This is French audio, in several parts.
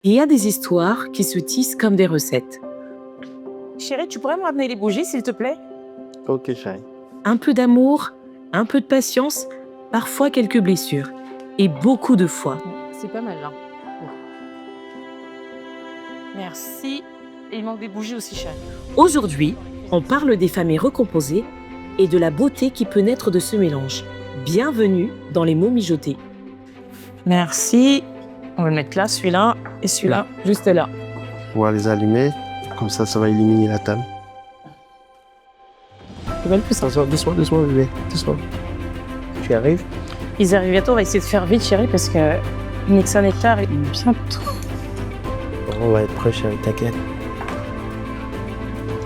Il y a des histoires qui se tissent comme des recettes. Chérie, tu pourrais me ramener les bougies, s'il te plaît? Ok, chérie. Un peu d'amour, un peu de patience, parfois quelques blessures. Et beaucoup de foi. C'est pas mal, là. Merci. Et il manque des bougies aussi, chérie. Aujourd'hui, on parle des familles recomposées et de la beauté qui peut naître de ce mélange. Bienvenue dans les mots mijotés. Merci. On va le mettre là, celui-là et celui-là, juste là. On va les allumer. Comme ça va éliminer la table. Tu veux le plus simple. Doucement, bébé. Doucement. Tu arrives? Ils arrivent bientôt, on va essayer de faire vite, chérie, parce que Nixon est tard et bientôt. On va être prêt, chérie, t'inquiète.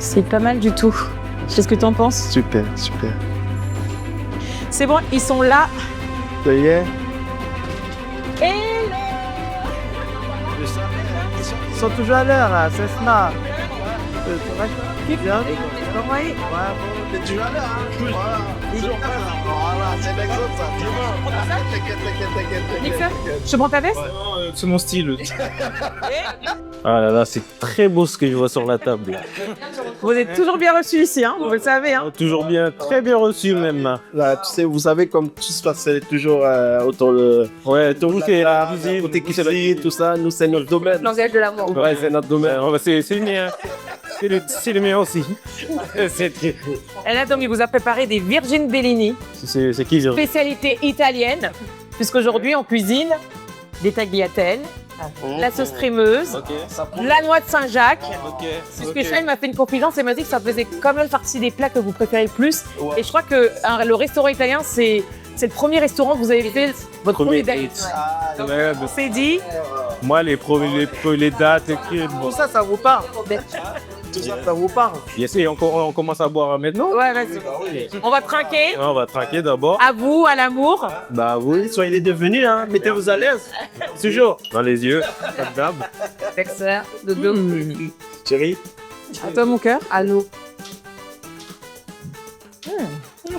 C'est pas mal du tout. Qu'est-ce que t'en penses? Super, super. C'est bon, ils sont là. Ça y est? Hello! Ils sont toujours à l'heure, là, c'est smart. Bien. Oui. T'es toujours à l'heure, hein? Voilà. Toujours prêt, là. Voilà, c'est l'exemple, ça. T'inquiète. Nixon, je te prends ta veste? C'est mon style. Ah là là, c'est très beau ce que je vois sur la table. Là. Vous êtes toujours bien reçus ici, hein, vous le savez. Hein. Toujours bien, très bien reçu même. Là, tu sais, vous savez, comme tout se passe, c'est toujours autour de... Ouais, tout c'est la cuisine. Côté cuisine, tout ça, nous, c'est notre domaine. Langage de l'amour. Ouais, c'est notre domaine. C'est le mien. C'est le mien aussi. Elle a donc, il vous a préparé des Virgin Bellini, C'est qui, Virgin? spécialité italienne, puisqu'aujourd'hui on cuisine des tagliatelles, la sauce crémeuse, la noix de Saint-Jacques. Puisque Shane m'a fait une confidence et m'a dit que ça faisait quand même partie des plats que vous préférez le plus. Et je crois que le restaurant italien, c'est le premier restaurant que vous avez fait, votre premier date. Donc, on s'est dit, Moi, les dates écrites. Bon. Tout ça, ça vous parle? Tout ça, ça vous parle? Yes, et on commence à boire maintenant. ouais, vas-y. On va trinquer. On va trinquer d'abord. À vous, à l'amour. Bah oui. Soyez les devenus, hein. Mettez-vous à l'aise. Toujours. Dans les yeux. Pas de dame. Dexter, dodo. Chérie. À toi, mon cœur. À nous.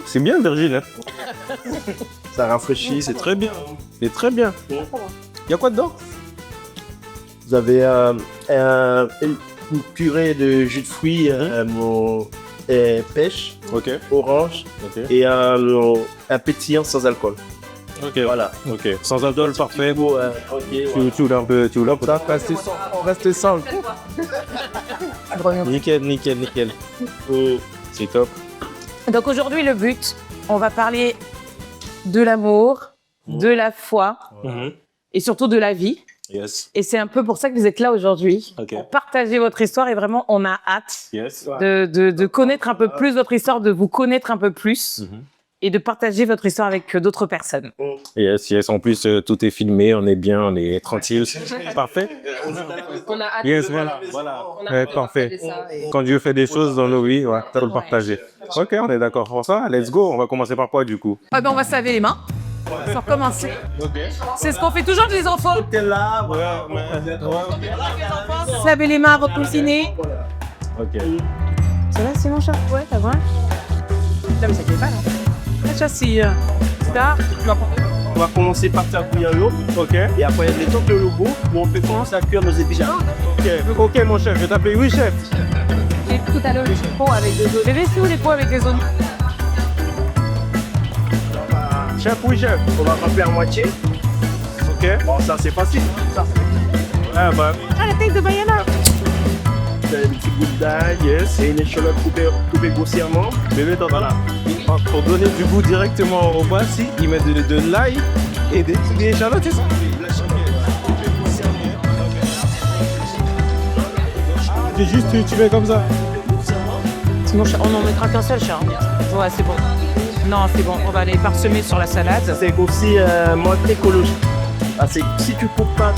C'est bien, Virgile. Hein. Ça rafraîchit, c'est très... Très bien. C'est très bien. Y a quoi dedans? Vous avez une purée de jus de fruits, pêche, Ok. orange Ok. et un pétillant sans alcool. Ok. Voilà. Ok. Sans alcool, parfait. Bon, ok. Tu l'as un peu. Ça, restez sans. Nickel. C'est top. Donc aujourd'hui, le but, on va parler de l'amour, de la foi et surtout de la vie. Yes. Et c'est un peu pour ça que vous êtes là aujourd'hui, Ok. pour partager votre histoire. Et vraiment, on a hâte Yes. de connaître un peu plus votre histoire, de vous connaître un peu plus et de partager votre histoire avec d'autres personnes. Yes. En plus, tout est filmé, on est bien, on est tranquille. Parfait. On a hâte Yes, voilà. Ouais, parfait. Quand Dieu fait des choses dans nos vies, ouais, ça faut le partager. Ok, on est d'accord pour ça. Let's go. On va commencer par quoi du coup? Ah ben, on va se laver les mains. Sans commencer. C'est ce qu'on fait toujours les enfants. T'es là, Se laver les mains avant de cuisiner. Ok. Ça va sinon, chat? Ouais, ça va. Non, mais ça fait pas, là. Ça, si ça, tu vas prendre. On va commencer par faire cuire l'eau. Ok. Et après, les temps que le goût, on peut commencer à cuire nos épichards. Ok, mon chef. Je vais t'appeler oui, chef. J'ai tout à l'heure les pots avec des zones. Bébé, c'est où les pots avec des zones? Chef, oui, chef. On va remplir à moitié. Ok. Bon, ça, c'est facile. Ça, Ah bah. Ah, la tête de Bayana. c'est une petite goutte d'ail, yes. Et une échalote coupée grossièrement. Bébé, t'entends là. Pour donner du goût directement au bas, si, ils mettent de l'ail et des échalotes, c'est ça? C'est juste, tu mets comme ça. Sinon, on n'en mettra qu'un seul, cher. Ouais, c'est bon. Non, c'est bon. On va les parsemer sur la salade. C'est aussi mode écologique. Ah, si tu coupes pas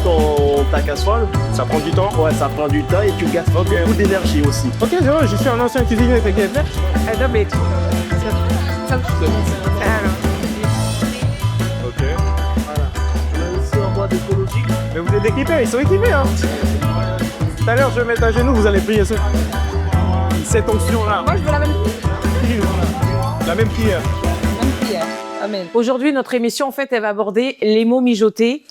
ta casserole, Ça prend du temps. ouais, ça prend du temps et tu gaspilles beaucoup d'énergie aussi. Ok, c'est vrai, je suis un ancien cuisinier, t'inquiète. Ah, non, mais... Ça, Ok. On a aussi en mode écologique. Mais vous êtes équipés, ils sont équipés, hein. Tout à l'heure, je vais mettre à genoux, vous allez prier cette onction-là. moi, je veux la même La même prière. prière. Amen. Aujourd'hui, notre émission, en fait, elle va aborder les mots mijotés.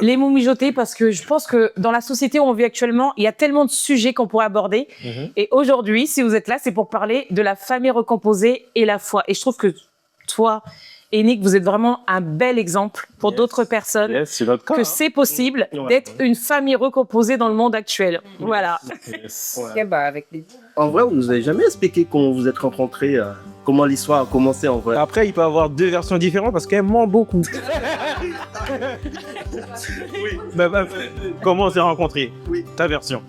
Les mots mijotés, parce que je pense que dans la société où on vit actuellement, il y a tellement de sujets qu'on pourrait aborder. Et aujourd'hui, si vous êtes là, c'est pour parler de la famille recomposée et la foi. Et je trouve que toi et Nick, vous êtes vraiment un bel exemple pour d'autres personnes C'est notre cas. que c'est possible d'être une famille recomposée dans le monde actuel. Voilà. Ok, bah, avec plaisir. En vrai, vous nous avez jamais expliqué comment vous êtes rencontrés, comment l'histoire a commencé en vrai. Après, il peut y avoir deux versions différentes parce qu'elle ment beaucoup. Comment on s'est rencontrés? Oui. Ta version.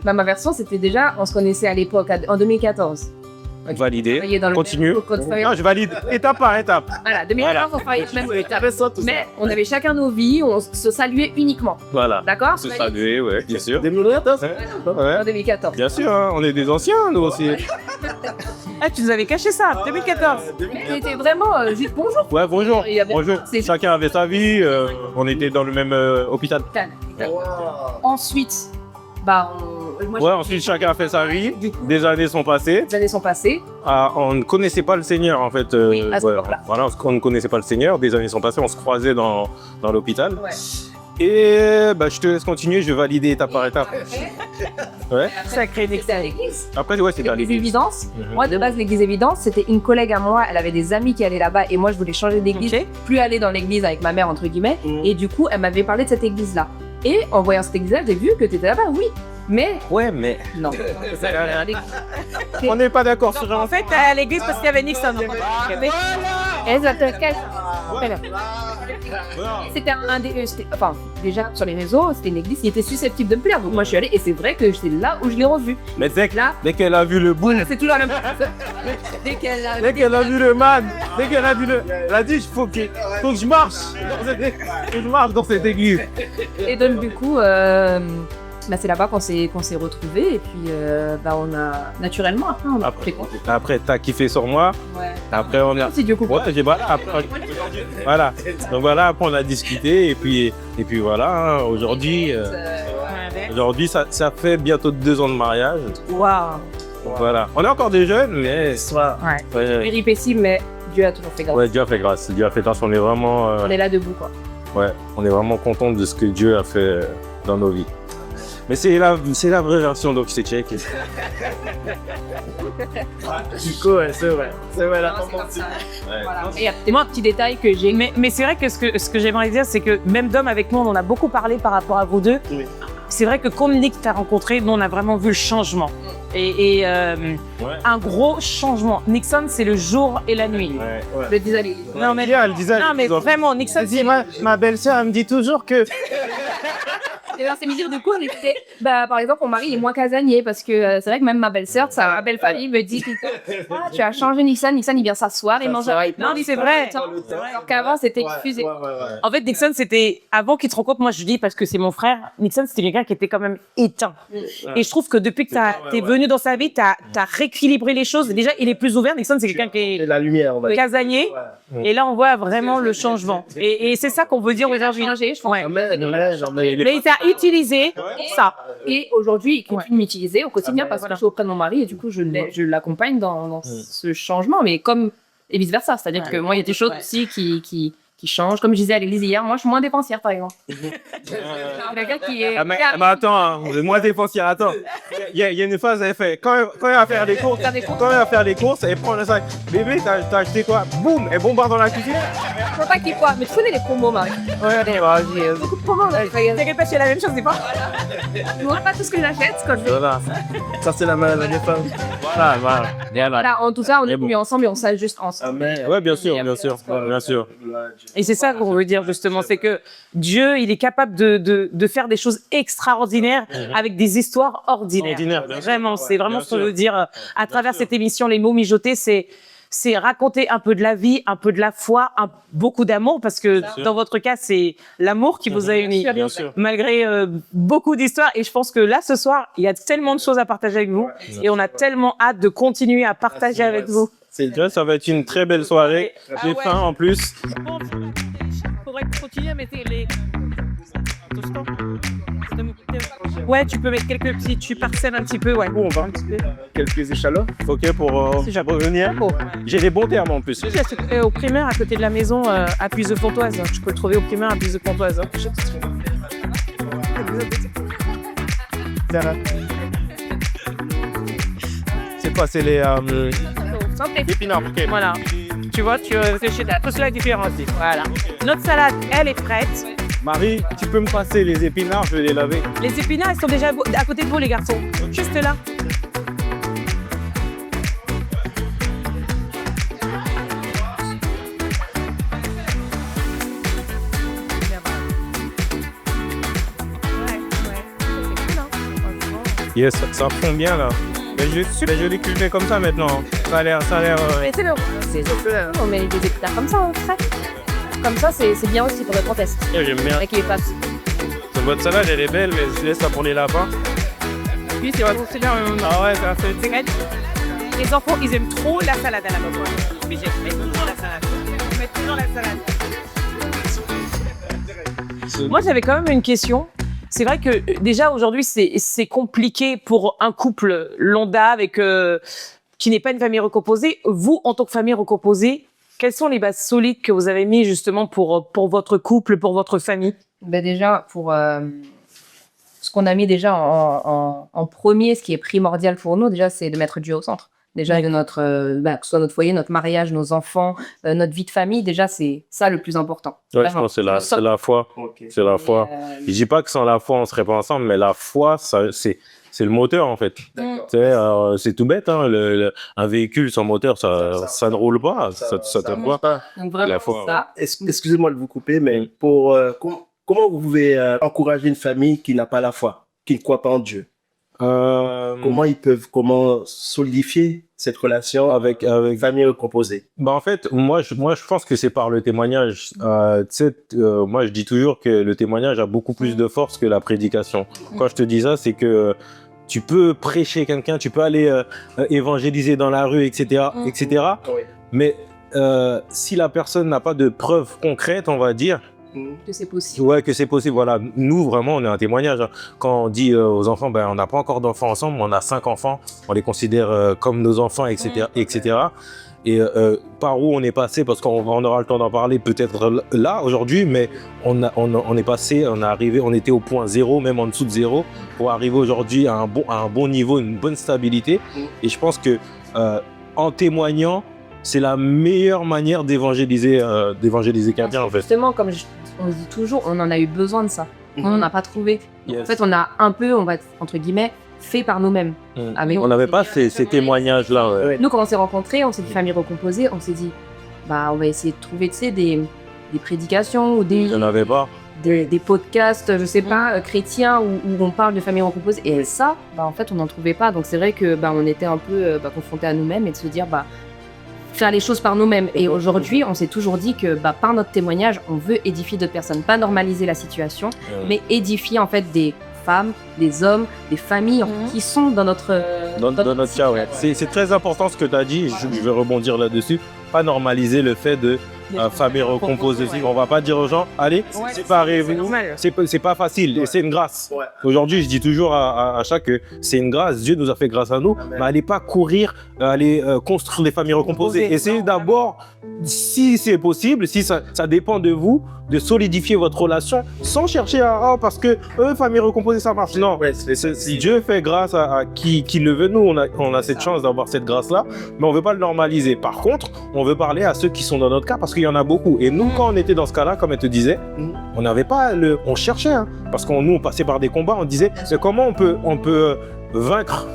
Bah, ma version, c'était déjà, on se connaissait à l'époque, en 2014. Ok. Validé. On travaillait dans le Continue. même code famille. Non, je valide étape par étape. Voilà, 2014, on travaillait même mais on avait chacun nos vies, on se saluait uniquement. Voilà. D'accord? Se saluer, ouais, bien sûr. 2014 Ouais. En 2014. Bien sûr, hein, on est des anciens, nous aussi. Ah, tu nous avais caché ça, 2014. C'était vraiment juste bonjour. Ouais, bonjour. Il y avait- Bonjour. c'est- Chacun avait sa vie. On était dans le même hôpital. Ensuite, bah, moi, Ouais, ensuite chacun a fait sa vie. Des années sont passées. les années sont passées. Ah, on ne connaissait pas le Seigneur en fait. Oui, à ce ouais, moment-là. voilà, on ne connaissait pas le Seigneur. Des années sont passées, on se croisait dans l'hôpital. Ouais. Et bah, je te laisse continuer, je vais valider étape par étape. Ouais. Sacré Nick. C'était à l'église. Après, ouais, c'est dans L'église les Évidence. Moi, de base, l'église Évidence, c'était une collègue à moi. Elle avait des amis qui allaient là-bas et moi, je voulais changer d'église, Ok. plus aller dans l'église avec ma mère, entre guillemets. Et du coup, elle m'avait parlé de cette église-là. Et en voyant cette église-là, j'ai vu que tu étais là-bas, oui. Mais Ouais, mais non. on n'est pas d'accord sur En fait, à l'église, parce qu'il y avait Nixon. C'était enfin, déjà sur les réseaux, c'était une église qui était susceptible de me plaire. Donc moi, je suis allée et c'est vrai que c'est là où je l'ai revu. Mais Là, dès qu'elle a vu le bout, c'est toujours la même chose. Dès qu'elle a dès qu'elle a vu le man, dès qu'elle a vu le. Elle a dit, il faut que je marche. Faut que je marche dans cette église. Et donc du coup, bah, c'est là-bas qu'on s'est retrouvés et puis bah, on a naturellement après on a pris compte. Après, t'as kiffé sur moi. Ouais. Après, on a. Si Dieu coupe. Ouais, voilà, après, voilà. Donc voilà, après on a discuté et puis voilà, hein, aujourd'hui, aujourd'hui ça fait bientôt 2 ans de mariage. Waouh. Donc voilà, on est encore des jeunes, mais Ouais. ouais, Péripéties, mais Dieu a toujours fait grâce. ouais, Dieu a fait grâce, Dieu a fait grâce. On est vraiment, On est là debout quoi. ouais, on est vraiment content de ce que Dieu a fait dans nos vies. Mais c'est la vraie version, donc c'est check. Du coup, ouais, c'est vrai. C'est vrai, là. Non, c'est comme ça. Voilà. Et moi, un petit détail que j'ai. Mais c'est vrai que ce que j'aimerais dire, c'est que même Dom, avec nous, on en a beaucoup parlé par rapport à vous deux. Oui. C'est vrai que comme Nick t'a rencontré, nous, on a vraiment vu le changement. Et un gros changement. Nixon, c'est le jour et la nuit. Je le disais à l'église. Non, mais, Elle disait, non, mais vraiment, Nixon, c'est... ma belle-sœur, elle me dit toujours que. Et dans ces mesures de cours, on était, bah, par exemple, mon mari il est moins casanier parce que c'est vrai que même ma belle-sœur, sa belle famille me dit ah, tu as changé Nixon, il vient s'asseoir et manger. Non, c'est vrai. Alors qu'avant, c'était diffusé. En fait, Nixon, c'était... Avant qu'il te rencontre, moi, je dis, parce que c'est mon frère, Nixon, c'était quelqu'un qui était quand même éteint. Et je trouve que depuis que t'es venu dans sa vie, t'as rééquilibré les choses. Déjà, il est plus ouvert. Nixon, c'est quelqu'un qui Et est la lumière, on va dire. casanier. Et là, on voit vraiment le changement. Et c'est ça qu'on veut dire aujourd'hui. Ouais. Mais Mais il t'a utilisé ça. Et aujourd'hui, il continue de m'utiliser au quotidien parce que je suis auprès de mon mari et du coup, je l'accompagne dans ce changement, mais comme et vice versa. C'est-à-dire que moi, il y a des choses aussi qui changent. Comme je disais à l'église hier, moi, je suis moins dépensière, par exemple. Quelqu'un qui est. Ah, mais attends, hein, vous êtes moins dépensière, attends. Il y a une phase, elle fait, quand elle va faire les courses, elle prend le sac. Bébé, t'as acheté quoi? Boum, elle bombarde dans la cuisine. Je sais pas qui quoi, mais tu connais les promos, Marie. Ouais, vas-y. Beaucoup de promos, là. T'inquiète pas, c'est la même chose, c'est pas. Je vois pas tout ce que j'achète quand je vais. Voilà. Ça, c'est la maladie des femmes. Voilà. Voilà, en tout cas, on est Mais bon. venus ensemble et on s'ajuste ensemble. Ouais, bien sûr, bien sûr. Et c'est ça qu'on veut dire justement, c'est que Dieu, il est capable de faire des choses extraordinaires avec des histoires ordinaires. Ordinaire, bien sûr. Vraiment, c'est vraiment Bien ce qu'on sûr. veut dire à travers cette émission, les mots mijotés, c'est raconter un peu de la vie, un peu de la foi, beaucoup d'amour, parce que dans votre cas, c'est l'amour qui vous a unis. Bien sûr. Malgré beaucoup d'histoires. Et je pense que là, ce soir, il y a tellement de choses à partager avec vous. Et on a tellement hâte de continuer à partager avec vous. Déjà, ça va être une très belle soirée. J'ai ouais. faim en plus. Bon, faudrait continuer à mettre les... Ouais, tu peux mettre quelques petits, tu parcelles un petit peu, ouais. On va un petit peu. Quelques échalotes. Ok, pour revenir. Bon. J'ai des bons termes en plus. Au primaire, à côté de la maison, à Puise de Pontoise. Tu peux le trouver au primaire à Puise de Pontoise. C'est quoi? C'est les épinards. Ok. Voilà. Tu vois, c'est chez tout cela est différent aussi. Voilà. Notre salade, elle est prête. Marie, tu peux me passer les épinards, je vais les laver. Les épinards, ils sont déjà à côté de vous, les garçons. Juste là. Yes, ça fond bien là. Mais je l'ai cultivé comme ça maintenant. Ça a l'air. Mais c'est le. On met des épinards comme ça, frais. Comme ça, c'est bien aussi pour notre test. J'aime bien. Avec les pâtes. Votre salade, elle est belle, mais je laisse ça pour les lapins. Oui, c'est vraiment bien. Ah ouais, ça fait. Les enfants, ils aiment trop la salade à la maison. Mais j'aime toujours la salade. Ils mettent toujours la salade. Moi, j'avais quand même une question. C'est vrai que déjà aujourd'hui, c'est compliqué pour un couple lambda avec qui n'est pas une famille recomposée. Vous, en tant que famille recomposée, quelles sont les bases solides que vous avez mis justement pour votre couple, pour votre famille? Ben déjà, pour ce qu'on a mis déjà en premier, ce qui est primordial pour nous, déjà, c'est de mettre Dieu au centre. Déjà, de notre, que ce soit notre foyer, notre mariage, nos enfants, notre vie de famille, déjà, c'est ça le plus important. Ouais, Vraiment. je pense que c'est la foi. Okay. C'est la foi. Je dis pas que sans la foi, on serait pas ensemble, mais la foi, c'est le moteur, en fait. D'accord. Tu sais, c'est tout bête, hein. Un véhicule sans moteur, ça ne roule pas. Ça ne voit pas. Donc vraiment, La foi, ça. Excusez-moi de vous couper, mais comment vous pouvez encourager une famille qui n'a pas la foi, qui ne croit pas en Dieu? Comment solidifier cette relation avec famille recomposée? Bah en fait, moi je pense que c'est par le témoignage. Moi je dis toujours que le témoignage a beaucoup plus de force que la prédication. Quand je te dis ça, c'est que tu peux prêcher quelqu'un, tu peux aller évangéliser dans la rue, etc. Oui. Mais si la personne n'a pas de preuves concrètes, on va dire, Que c'est possible. ouais, que c'est possible. Voilà, nous vraiment, on est un témoignage. Quand on dit aux enfants, on n'a pas encore d'enfants ensemble, on a 5 enfants, on les considère comme nos enfants, etc., etc. Et par où on est passé, parce qu'on aura le temps d'en parler peut-être là aujourd'hui, mais on est passé, on est arrivé, on était au point 0, même en dessous de 0, pour arriver aujourd'hui à un bon niveau, une bonne stabilité. Et je pense que en témoignant, c'est la meilleure manière d'évangéliser quelqu'un, en fait. Justement, comme on dit toujours, on en a eu besoin de ça. On n'en a pas trouvé. Yes. En fait, on a un peu, on va entre guillemets, fait par nous-mêmes. On n'avait pas ces témoignages-là. Ouais. Ouais. Nous, quand on s'est rencontrés, on s'est dit famille recomposée, on s'est dit, on va essayer de trouver, tu sais, des prédications ou Il n'y en avait pas. des podcasts, je sais pas, chrétiens où on parle de famille recomposée. Et ça, en fait, on n'en trouvait pas. Donc c'est vrai que on était un peu confrontés à nous-mêmes et de se dire, faire les choses par nous-mêmes. Et aujourd'hui, on s'est toujours dit que par notre témoignage, on veut édifier d'autres personnes, pas normaliser la situation, mais édifier en fait des femmes, des hommes, des familles qui sont dans notre cas, ouais. C'est très important ce que tu as dit, je vais rebondir là-dessus. Pas normaliser le fait de famille recomposée. On va pas dire aux gens, allez, séparez-vous. C'est pas facile et c'est une grâce. Ouais. Aujourd'hui, je dis toujours à chaque que c'est une grâce. Dieu nous a fait grâce à nous, mais allez pas courir, allez construire des familles recomposées. Essayez d'abord, si c'est possible, si ça dépend de vous, de solidifier votre relation sans chercher parce que famille recomposée ça marche. Non, Ouais, Dieu fait grâce à qui le veut. Nous, on a cette chance d'avoir cette grâce-là, mais on veut pas le normaliser. Par contre, on veut parler à ceux qui sont dans notre cas parce qu'il y en a beaucoup. Et nous, quand on était dans ce cas-là, comme elle te disait, on n'avait pas on cherchait, parce qu'on nous on passait par des combats. On disait, c'est comment on peut vaincre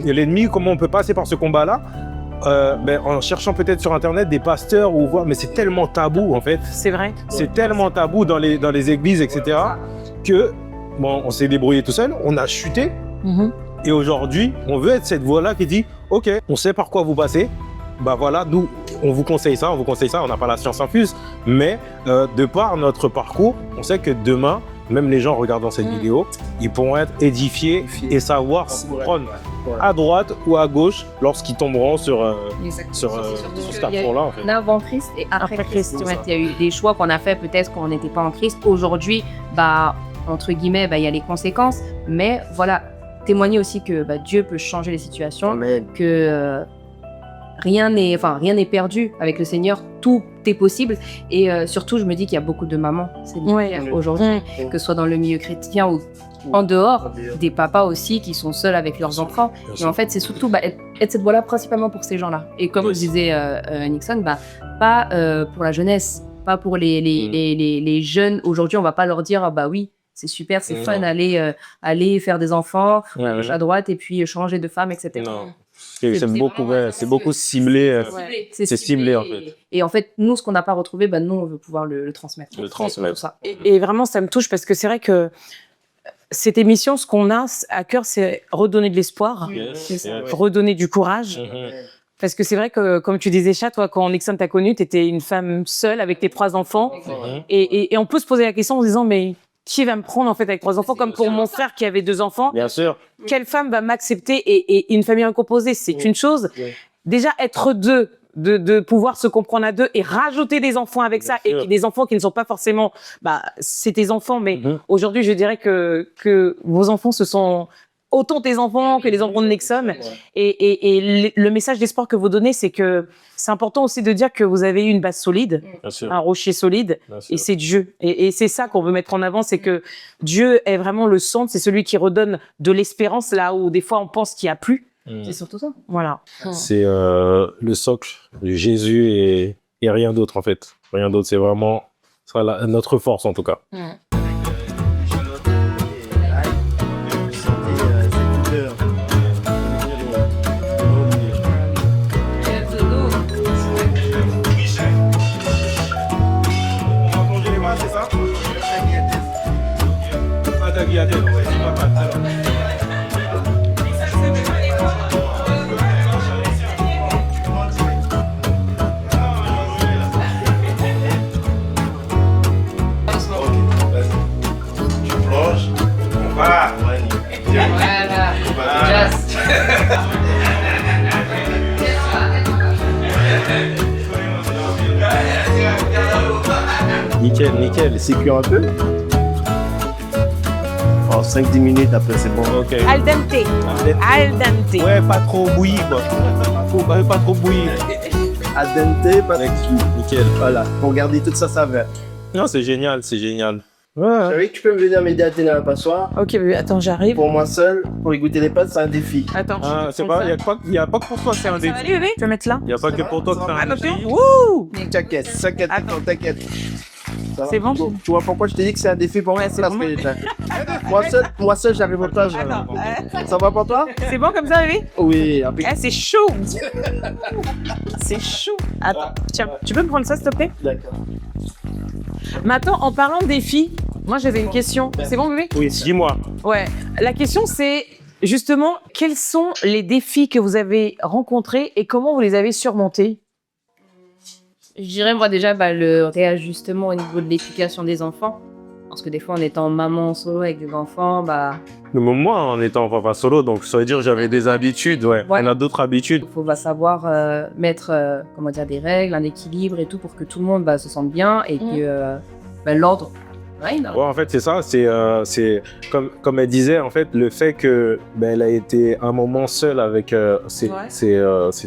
l'ennemi, comment on peut passer par ce combat-là. En cherchant peut-être sur internet des pasteurs ou voir, mais c'est tellement tabou en fait. C'est vrai. C'est tellement tabou dans les églises, etc. que on s'est débrouillé tout seul, on a chuté. Et aujourd'hui, on veut être cette voix-là qui dit, ok, on sait par quoi vous passez. Voilà, nous, on vous conseille ça, on n'a pas la science infuse, mais de par notre parcours, on sait que demain, même les gens regardant cette vidéo, ils pourront être édifiés et savoir s'y prendre à droite ou à gauche lorsqu'ils tomberont sur ce parcours-là. En fait. Avant Christ et après Christ. Il y a eu des choix qu'on a fait, peut-être qu'on n'était pas en Christ. Aujourd'hui, entre guillemets, il y a les conséquences, mais voilà, témoigner aussi que Dieu peut changer les situations, Amen. que rien n'est perdu avec le Seigneur, tout est possible. Et surtout, je me dis qu'il y a beaucoup de mamans célibataires aujourd'hui, que ce soit dans le milieu chrétien ou en dehors, des papas aussi qui sont seuls avec leurs enfants. Et en fait, c'est surtout être cette voie-là principalement pour ces gens-là. Et comme disait Nixon, pas pour la jeunesse, pas pour les jeunes. Aujourd'hui, on va pas leur dire ah bah oui, c'est super, c'est fun, aller faire des enfants à droite et puis changer de femme, etc. Non. C'est beaucoup ciblé. C'est ciblé en fait. Et en fait, nous, ce qu'on n'a pas retrouvé, nous, on veut pouvoir le transmettre. Le transmettre. Tout ça. Et vraiment, ça me touche parce que c'est vrai que cette émission, ce qu'on a à cœur, c'est redonner de l'espoir, redonner du courage. Parce que c'est vrai que, comme tu disais, Chat, toi, quand Nixon t'a connu, t'étais une femme seule avec tes 3 enfants. Et on peut se poser la question en se disant, mais qui va me prendre en fait avec 3 enfants, comme pour mon frère qui avait 2 enfants. Bien sûr. Quelle femme va m'accepter et une famille recomposée, c'est une chose. Déjà, être 2, de pouvoir se comprendre à 2 et rajouter des enfants avec ça, et des enfants qui ne sont pas forcément, c'est tes enfants, mais aujourd'hui, je dirais que vos enfants, ce sont autant tes enfants que les enfants de Nixon. Et le message d'espoir que vous donnez, c'est que c'est important aussi de dire que vous avez eu une base solide, un rocher solide, et c'est Dieu. Et c'est ça qu'on veut mettre en avant, c'est que Dieu est vraiment le centre, c'est celui qui redonne de l'espérance là où des fois on pense qu'il n'y a plus. C'est surtout ça. Voilà. C'est le socle de Jésus et rien d'autre en fait. Rien d'autre, c'est vraiment notre force en tout cas. Nickel. C'est cuit un peu. 5-10 minutes après, c'est bon. Ok. Al dente. Ouais, pas trop bouilli quoi. Faut pas trop bouillir. Al dente, pas Nickel. Voilà, pour garder toute sa saveur. Non, c'est génial. Ouais. Chérie, tu peux me venir m'aider à tenir la passoire. Ok, bébé, attends, j'arrive. Pour moi seul, pour y goûter les pâtes, c'est un défi. Attends. Il y a pas que pour toi c'est un Ça défi. va aller, bébé? Tu veux mettre là? Il y a pas que pour toi que c'est un défi. Wouh! T'inquiète, t'inquiète. C'est bon? Tu vois pourquoi je t'ai dit que c'est un défi pour moi? c'est parce bon. que moi seul, j'arrive au plat. Ça va pour toi? C'est bon comme ça, bébé? Oui, C'est chaud! C'est chaud! Attends, tiens, tu peux me prendre ça, s'il te plaît? D'accord. Maintenant, en parlant de défis, moi j'avais une question. C'est bon, bébé? Oui, dis-moi. Ouais. La question, c'est justement, quels sont les défis que vous avez rencontrés et comment vous les avez surmontés? Je dirais, moi, déjà, le réajustement au niveau de l'éducation des enfants. Parce que des fois, en étant maman solo avec des enfants, Moi, en étant papa solo, donc ça veut dire que j'avais des habitudes, ouais. On a d'autres habitudes. il faut savoir mettre des règles, un équilibre et tout pour que tout le monde se sente bien et que l'ordre règne. Ouais, en fait, c'est ça. C'est comme elle disait, en fait, le fait que elle a été un moment seule avec ses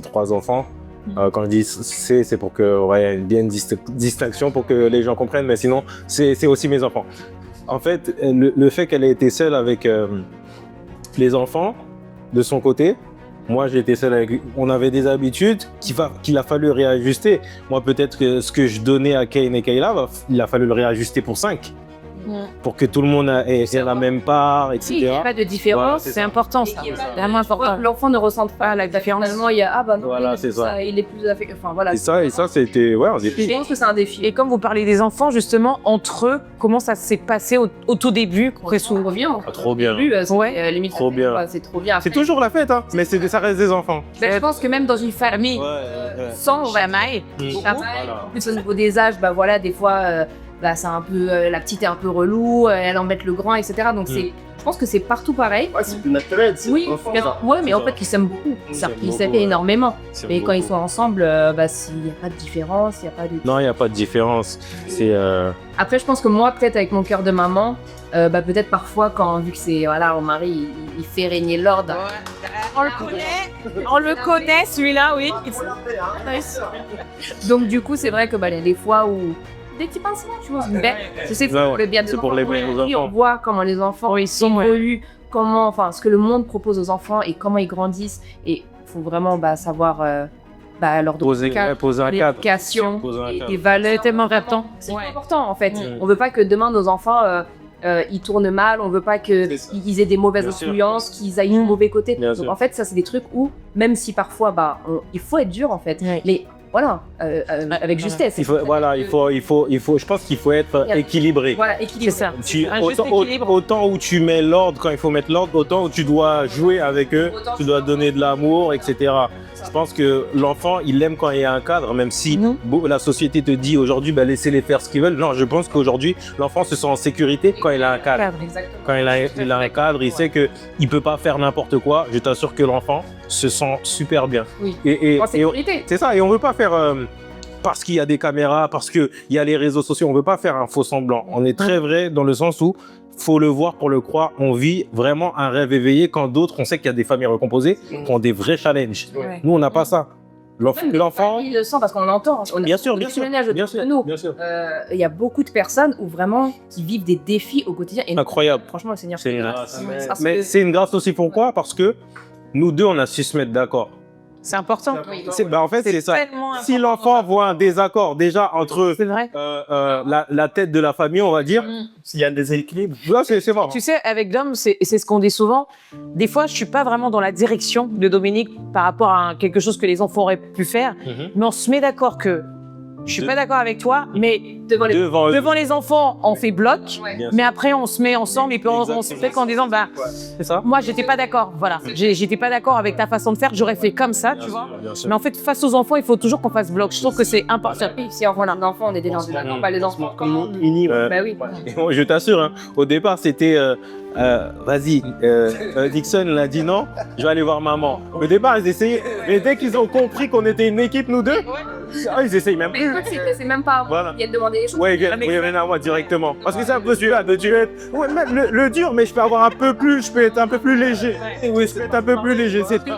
3 enfants. Quand je dis c'est pour que y ait bien une distinction pour que les gens comprennent, mais sinon c'est aussi mes enfants. En fait, le fait qu'elle ait été seule avec les enfants de son côté, moi j'ai été seule avec. On avait des habitudes qu'il a fallu réajuster. Moi peut-être que ce que je donnais à Kane et Kayla, il a fallu le réajuster pour 5. Pour que tout le monde ait la même part, etc. Il n'y a pas de différence. Voilà, C'est important, ça. C'est vraiment important. L'enfant ne ressente pas la différence. Finalement, il y a non, Voilà, c'est ça. Il est plus affecté. Enfin voilà. Et ça c'était un défi. Je pense que c'est un défi. Et comme vous parlez des enfants, justement, entre eux, comment ça s'est passé au tout début? Trop bien. Trop bien. Limite, Trop bien. C'est trop bien. C'est toujours la fête, hein, mais ça reste des enfants. Je pense que même dans une famille sans Jamais. plus au niveau des âges, des fois, c'est un peu la petite est un peu relou, elle embête le grand, etc. Donc je pense que c'est partout pareil. Ouais, c'est plus naturel. Oui, mais en fait, ils s'aiment beaucoup. Ils s'aiment énormément. Mais quand ils sont ensemble, s'il n'y a pas de différence, il n'y a pas de... Non, il n'y a pas de différence. C'est Après, je pense que moi, peut-être avec mon cœur de maman, peut-être parfois, vu que c'est, mon mari, il fait régner l'ordre. On le connaît celui-là, oui. Donc du coup, c'est vrai que les fois où des petits pinceaux, tu vois, mais je sais Ouais, pour le bien de c'est pour les l'enfant. bien aux Et on enfants. voit comment les enfants évoluent, ce que le monde propose aux enfants et comment ils grandissent. Et il faut vraiment savoir leur Poser un cadre. l'éducation, Poser un cadre. les valeurs. C'est tellement important. C'est important en fait. Mm. On veut pas que demain nos enfants ils tournent mal, on veut pas C'est ça. qu'ils aient des mauvaises Bien sûr. influences, qu'ils aillent du mauvais côté. Bien Donc sûr. en fait, ça c'est des trucs où même si parfois il faut être dur en fait, Ouais. mais voilà, avec justesse. Il faut, je pense qu'il faut être équilibré. Voilà, équilibré. C'est ça. Un juste Autant, équilibre. autant où tu mets l'ordre quand il faut mettre l'ordre, autant où tu dois jouer avec eux, tu dois donner de l'amour, etc. Je pense que l'enfant, il aime quand il y a un cadre, même si la société te dit aujourd'hui, laissez-les faire ce qu'ils veulent. Non, je pense qu'aujourd'hui, l'enfant se sent en sécurité quand il a un cadre. Exactement. Quand il a un cadre, il sait qu'il ne peut pas faire n'importe quoi. Je t'assure que l'enfant se sent super bien. Oui. Et En sécurité. c'est ça, et on ne veut pas faire parce qu'il y a des caméras, parce qu'il y a les réseaux sociaux, on ne veut pas faire un faux semblant. On est très vrai dans le sens où faut le voir pour le croire. On vit vraiment un rêve éveillé quand d'autres, on sait qu'il y a des familles recomposées qui ont des vrais challenges. Ouais. Nous, on n'a pas ça. L'enfant, Il le sent parce qu'on l'entend. bien sûr, bien sûr, Témoignage bien autour sûr, de nous. bien sûr. Il y a beaucoup de personnes où vraiment qui vivent des défis au quotidien. Et Incroyable. franchement, le Seigneur. C'est une Parce Mais que- c'est une grâce aussi pourquoi? Parce que nous deux, on a su se mettre d'accord. C'est important. En fait, c'est ça. Tellement Si important. l'enfant voit un désaccord déjà entre C'est vrai. la tête de la famille, on va dire, S'il y a un déséquilibre. là, c'est marrant. Tu sais, avec Dom, c'est ce qu'on dit souvent. Des fois, je suis pas vraiment dans la direction de Dominique par rapport à quelque chose que les enfants auraient pu faire, mais on se met d'accord que je suis pas d'accord avec toi, mais devant les Devant eux. devant les enfants, on fait bloc, Ouais. Bien mais après on se met ensemble et puis on se Exactement. fait qu'en disant C'est ça. moi j'étais pas d'accord, voilà, j'étais pas d'accord avec ta façon de faire, j'aurais fait comme ça, tu vois. Bien sûr. Mais en fait, face aux enfants, il faut toujours qu'on fasse bloc. Je trouve que c'est important. Si on voit un enfant, on est déjà d'accord. Les enfants, comment Unis, ouais. Bah oui. Et moi, je t'assure, hein, au départ, c'était vas-y, Dixon l'a dit non, je vais aller voir maman. Au départ, ils essayaient, mais dès qu'ils ont compris qu'on était une équipe, nous deux, ils essayent même Mais plus. écoute, c'est même pas Voilà. ils viennent demander des choses. Ouais, ils viennent à moi directement. Parce que c'est un peu celui-là, de tu être, ouais, mais le dur, mais je peux avoir un peu plus, je peux être un peu plus léger. Oui, je peux être un peu plus léger, c'est tout.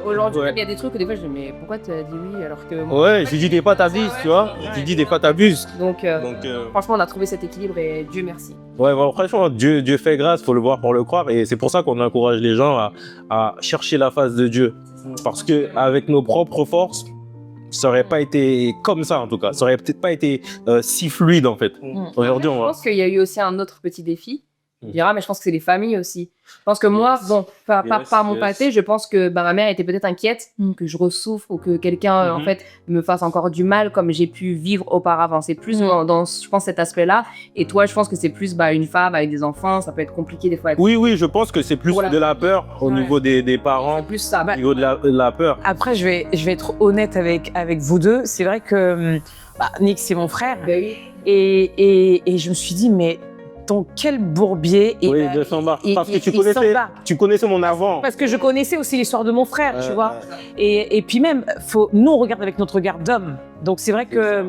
Aujourd'hui, Ouais. il y a des trucs où des fois je dis mais pourquoi tu as dit oui alors que Ouais, j'ai dit des fois t'abuses, tu vois. J'ai dit des fois t'abuses. donc, Donc, franchement on a trouvé cet équilibre et Dieu merci. ouais, bon, franchement, Dieu fait grâce, faut le voir pour le croire. Et c'est pour ça qu'on encourage les gens à chercher la face de Dieu. Parce que avec nos propres forces, ça aurait pas été comme ça en tout cas. Ça aurait peut-être pas été si fluide en fait. Aujourd'hui, Je on va. pense qu'il y a eu aussi un autre petit défi. On dira, mais je pense que c'est les familles aussi. Je pense que moi, bon, par mon passé, je pense que ma mère était peut-être inquiète que je ressouffre ou que quelqu'un, en fait, me fasse encore du mal comme j'ai pu vivre auparavant. C'est plus dans, je pense, cet aspect-là. Et toi, je pense que c'est plus une femme avec des enfants. Ça peut être compliqué des fois. Oui, je pense que c'est plus Voilà. de la peur au niveau des parents, Plus ça. au niveau de la peur. Après, je vais être honnête avec vous deux. C'est vrai que Nick, c'est mon frère. Ben oui. Et je me suis dit, mais dans quel bourbier Oui, de s'en bas. Parce que tu connaissais mon avant. Parce que je connaissais aussi l'histoire de mon frère, tu vois. Et puis même, nous, on regarde avec notre regard d'homme. Donc c'est vrai que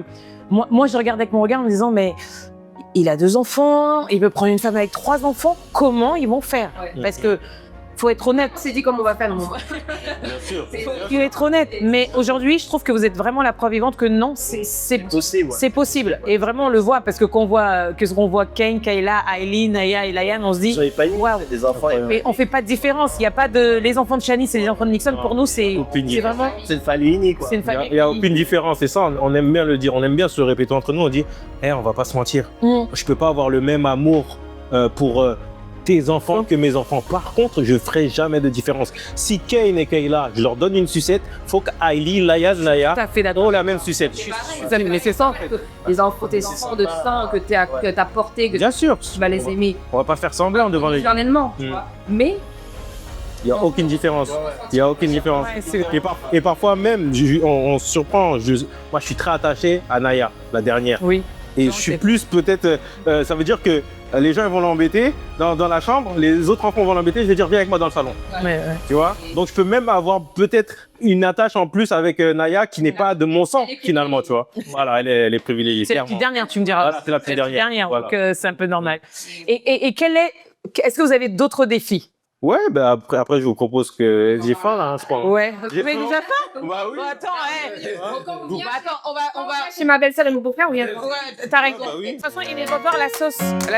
moi, je regarde avec mon regard en me disant, mais il a 2 enfants, il veut prendre une femme avec 3 enfants, comment ils vont faire? Ouais. Parce que faut être honnête. C'est dit comment on va faire. Bien sûr. Faut être honnête. Mais aujourd'hui, je trouve que vous êtes vraiment la preuve vivante que non, c'est Possible, ouais. c'est possible. Et vraiment, on le voit parce que quand on voit Kane, Kayla, Aileen, Aya et Layan, on se dit, Ils ont pas une waouh. des enfants. Mais on fait pas de différence. Il y a pas de les enfants de Shani, c'est les enfants de Nixon. Pour nous, c'est vraiment C'est une famille unie, quoi. c'est une Il famille. n'y a aucune différence. Et ça, on aime bien le dire. On aime bien se répéter entre nous. On dit, on va pas se mentir. Je peux pas avoir le même amour pour tes enfants que mes enfants. Par contre, je ferai jamais de différence. Si Kane et Kayla, je leur donne une sucette, faut qu'Aili, Layan, Naya Tout à fait d'accord. ont la même sucette. Mais c'est ça. Les enfants, tes enfants de sang que t'as porté, que Bien sûr. tu vas les aimer On va pas faire semblant devant les gens. éternellement. tu vois. Mais Il n'y a aucune différence. Il n'y a aucune différence. Ouais, c'est- Et parfois même, on se surprend. Moi, je suis très attaché à Naya, la dernière. Oui. Et Non, je suis c'est- plus peut-être... ça veut dire que les gens ils vont l'embêter dans la chambre, les autres enfants vont l'embêter, je vais dire viens avec moi dans le salon. Tu vois. Donc je peux même avoir peut-être une attache en plus avec Naya qui n'est pas de mon sang finalement, tu vois. Voilà, elle est privilégiée. C'est la clairement. petite dernière, tu me diras. Voilà, c'est la petite dernière. Voilà. donc c'est un peu normal. Et quel est est-ce que vous avez d'autres défis? Ouais, bah après, je vous propose que j'ai faim là, je pense. Ouais. J'ai Mais faim. déjà faim? Bah oui. Attends, Attends, on va. chez ma belle-sœur et mon beau-frère, oui. Ouais, t'as raison. bah oui. De toute façon, il est revoir la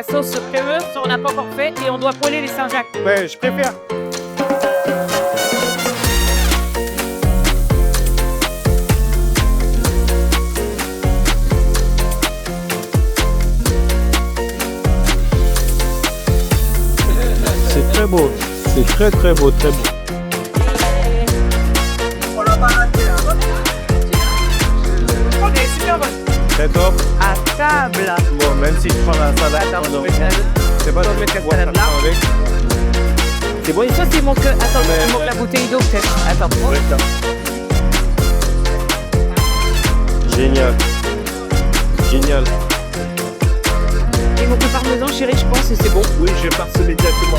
sauce crémeuse, on n'a pas encore fait, et on doit poêler les Saint-Jacques. Ouais, je préfère. C'est très beau. C'est très très beau, très beau. On est super bonne. Très top. À table. Bon, même si je prends la salade, Attends, non, je c'est pas je vais mettre la salade là. avec. C'est bon, Et ça, il manque. Attends, Mais- il manque la bouteille d'eau peut-être. Attends. Génial. Génial. Il manque le parmesan, chérie, je pense, et c'est bon. Oui, je vais parsemer directement.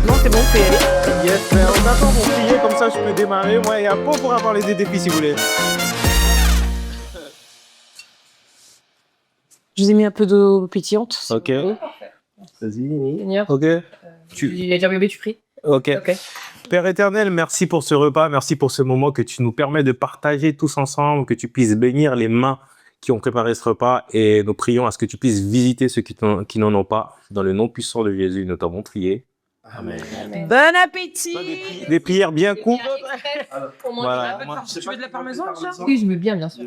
Non, c'est bon, on peut y aller. Yes, mais on attend mon billet, comme ça je peux démarrer. Moi, il y a pas pour avoir les défis si vous voulez. Je vous ai mis un peu d'eau pétillante. Ok. Vas-y. Seigneur, Ok. il a déjà bébé, tu pries. Ok. Ok. Père éternel, merci pour ce repas, merci pour ce moment que tu nous permets de partager tous ensemble, que tu puisses bénir les mains qui ont préparé ce repas et nous prions à ce que tu puisses visiter ceux qui n'en ont pas. Dans le nom puissant de Jésus, nous t'avons prié. Amen. Bon appétit. Des prières bien courtes. Voilà. Tu veux de la parmesan, ça? Oui, je veux bien sûr.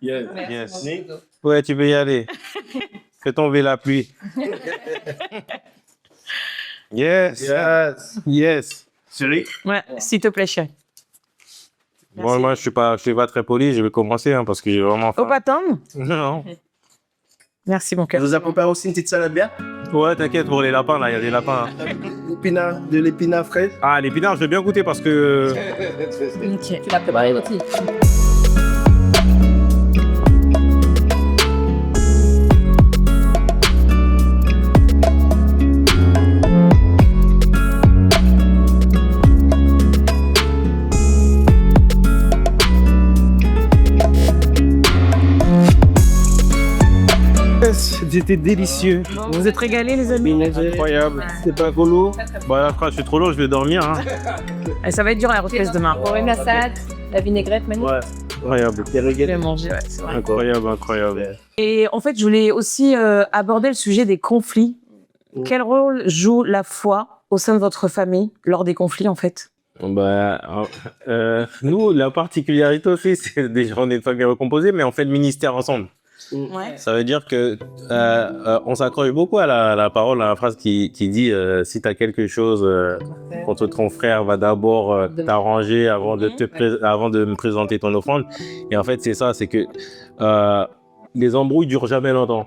Yes. Ouais, tu peux y aller. Fais tomber la pluie. Yes. Yes. Yes. Chérie. Ouais, s'il te plaît, chérie. Bon, moi, je suis pas très poli. Je vais commencer hein, parce que j'ai vraiment Faut faim. pas attendre. Non. Merci, mon Je cœur. vous ai préparé aussi une petite salade bien. Ouais, t'inquiète pour les lapins là. Il y a des lapins. Hein. De l'épinard frais. Ah, l'épinard, je vais bien goûter parce que. Tu l'as préparé aussi. C'était délicieux. Vous vous êtes régalés, les amis? Incroyable. C'est pas golo. Bah là, frère, je suis trop lourd, je vais dormir. Hein. Et ça va être dur à la reprise demain. On même la salade, la vinaigrette, magnifique. Ouais. Incroyable. T'es Je vais régalé. manger, ouais, c'est vrai. Incroyable, incroyable. Et en fait, je voulais aussi aborder le sujet des conflits. Quel rôle joue la foi au sein de votre famille lors des conflits, en fait? Bah, nous, la particularité aussi, c'est déjà on est une famille recomposée, mais on fait le ministère ensemble. Ouais. Ça veut dire que on s'accroche beaucoup à la parole, à la phrase qui dit si tu as quelque chose contre ton frère, va d'abord t'arranger avant de me présenter ton offrande. Et en fait, c'est ça, c'est que les embrouilles durent jamais longtemps.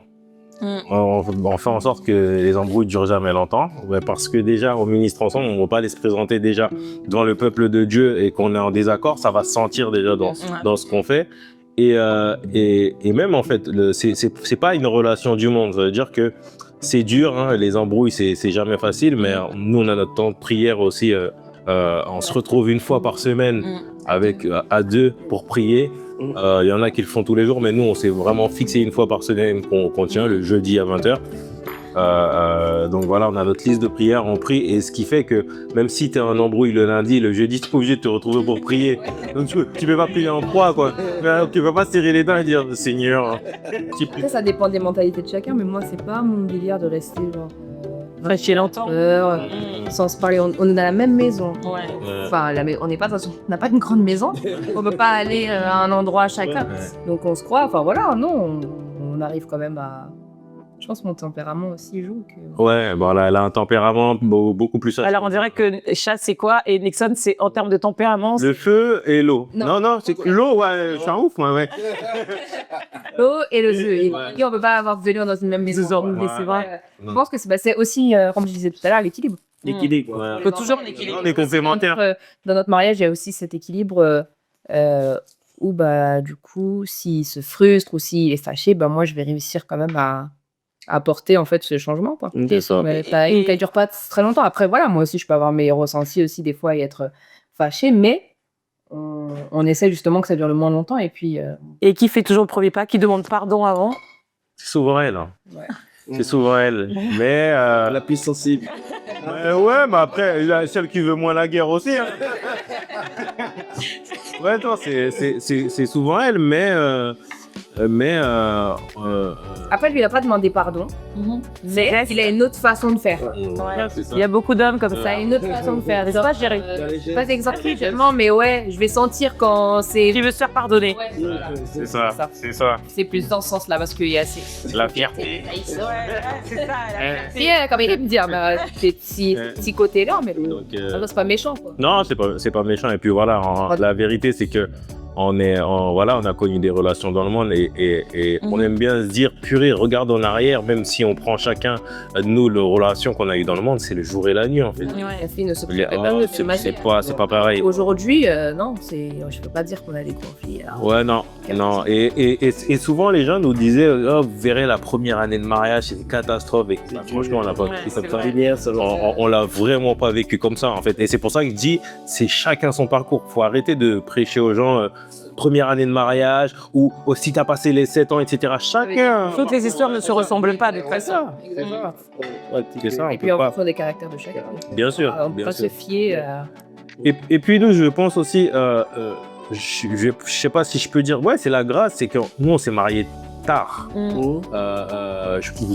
On fait en sorte que les embrouilles durent jamais longtemps, parce que déjà, on ministre ensemble, on ne va pas aller se présenter déjà devant le peuple de Dieu et qu'on est en désaccord, ça va se sentir déjà dans ce qu'on fait. Et même en fait, c'est pas une relation du monde. Ça veut dire que c'est dur, hein, les embrouilles, c'est jamais facile, mais nous, on a notre temps de prière aussi. On se retrouve une fois par semaine avec à deux pour prier. Il y en a qui le font tous les jours, mais nous, on s'est vraiment fixé une fois par semaine qu'on tient le jeudi à 20h. Donc voilà, on a notre liste de prières, on prie, et ce qui fait que même si tu es en embrouille le lundi, le jeudi, tu es obligé de te retrouver pour prier. Donc tu peux pas prier en proie, quoi. Tu peux pas se serrer les dents et dire Seigneur. Après, ça dépend des mentalités de chacun, mais moi, c'est pas mon délire de rester genre. Rester longtemps. Sans se parler. On est dans la même maison. Ouais. Enfin, on n'est pas on n'a pas une grande maison. On peut pas aller à un endroit chacun. Donc on se croit. Enfin voilà, non, on arrive quand même à. Je pense que mon tempérament aussi joue. Ouais, bon là, elle a un tempérament beaucoup plus. Alors on dirait que chat c'est quoi et Nixon c'est en termes de tempérament. Le feu et l'eau. Non, c'est l'eau, ouais, je suis un ouf, moi, ouais. L'eau et le feu. Et on peut pas avoir venir dans une même maison. Ouais. C'est vrai. Je pense que c'est aussi, comme je disais tout à l'heure, l'équilibre. L'équilibre. Ouais. Il faut toujours un équilibre. On est complémentaires. Dans notre mariage, il y a aussi cet équilibre où, bah, du coup, s'il se frustre ou s'il est fâché, bah, moi, je vais réussir quand même à apporter en fait ce changement, quoi. C'est ça. Mais ça dure pas très longtemps. Après, voilà, moi aussi, je peux avoir mes ressentis aussi des fois et être fâché, mais on essaie justement que ça dure le moins longtemps et puis. Et qui fait toujours le premier pas, qui demande pardon avant. C'est souvent elle. Hein. Ouais. C'est souvent elle. Mais La plus sensible. ouais, mais après, il y a celle qui veut moins la guerre aussi. Hein. Ouais, non, c'est souvent elle, mais Après, lui, il a pas demandé pardon, mais il a une autre façon de faire. c'est ça. Il y a beaucoup d'hommes comme Ça ça. a une autre façon de faire. C'est pas géré. Pas exactement, mais ouais, je vais sentir quand c'est. Qui veut se faire pardonner. Ouais, voilà. C'est ça. C'est ça. C'est plus dans ce sens-là parce qu'il y a assez. La fierté. C'est ça. Et comme il aime dire, bah, ces petits côtés-là, mais Donc, c'est pas méchant, quoi. non, c'est pas méchant. Et puis voilà, la vérité, c'est que on a connu des relations dans le monde et on aime bien se dire, purée, regarde en arrière, même si on prend chacun de nous les relations qu'on a eues dans le monde, c'est le jour et la nuit en fait. La fille ne se C'est pas pareil. Aujourd'hui, non, je peux pas dire qu'on a des conflits. Alors. Ouais, non. Et souvent, les gens nous disaient, oh, vous verrez, la première année de mariage, c'est une catastrophe. Et franchement, on l'a pas vécu comme ça. On l'a vraiment pas vécu comme ça, en fait. Et c'est pour ça que je dis, c'est chacun son parcours. Faut arrêter de prêcher aux gens, première année de mariage, ou si t'as passé les 7 ans, etc. Chacun. Toutes les histoires ne se ressemblent pas de toute façon. C'est ça, on Et puis peut en pas. fonction des caractères de chacun. Bien sûr. On peut bien pas sûr. se fier à. Et puis nous, je pense aussi, je sais pas si je peux dire, ouais, c'est la grâce, c'est que nous, on s'est mariés tard. Pour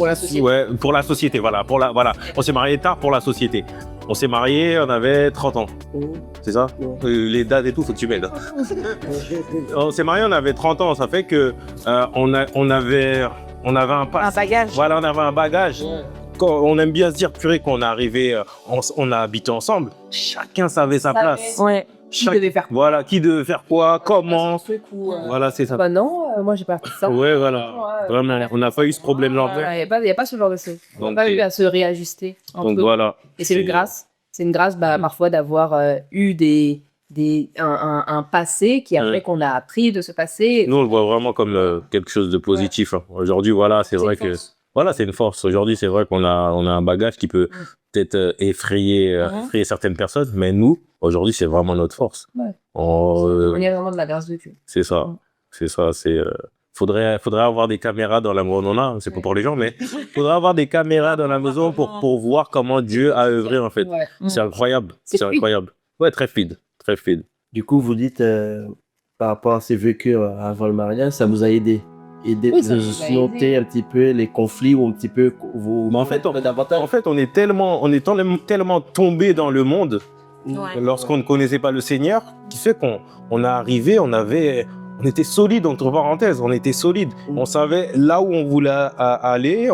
la société. Ouais, pour la société, voilà. On s'est mariés tard pour la société. On s'est mariés, on avait 30 ans. C'est ça? Les dates et tout, faut que tu m'aides. On s'est mariés, on avait 30 ans. Ça fait que on avait un bagage. Voilà, on avait un bagage. Quand on aime bien se dire, purée, quand on est arrivé, on a habité ensemble. Chacun savait sa place. Ouais. Qui devait faire quoi. Voilà, qui devait faire quoi, comment. Voilà, c'est ça. Bah non, moi j'ai pas fait ça. Ouais, voilà. Vraiment, on n'a pas eu ce problème-là. Il n'y a pas ce genre de choses. On n'a Donc, pas eu à se réajuster. entre Donc eux. voilà. Et c'est une grâce. C'est une grâce parfois d'avoir eu un passé qui a fait qu'on a appris de ce passé. Nous, on le voit vraiment comme quelque chose de positif. Hein. Aujourd'hui, voilà, c'est vrai que voilà, c'est une force. Aujourd'hui, c'est vrai qu'on a un bagage qui peut peut-être effrayer certaines personnes, mais nous, aujourd'hui, c'est vraiment notre force. Ouais. On y a vraiment de la grâce de Dieu. C'est ça. C'est ça. Faudrait avoir des caméras dans la maison. On en a, c'est pas pour les gens, mais faudrait avoir des caméras dans la maison pour voir comment Dieu a œuvré en fait. Ouais. C'est incroyable. C'est incroyable. Ouais, très fluide. Très fluide. Du coup, vous dites, par rapport à ces vécus avant le mariage, ça vous a aidé Oui, ça nous a de noter aidé. un petit peu les conflits ou un petit peu vous. Mais en fait, on est tellement tombé dans le monde lorsqu'on ne connaissait pas le Seigneur, qui fait qu'on est arrivé, on était solide, entre parenthèses, on était solide. On savait là où on voulait aller.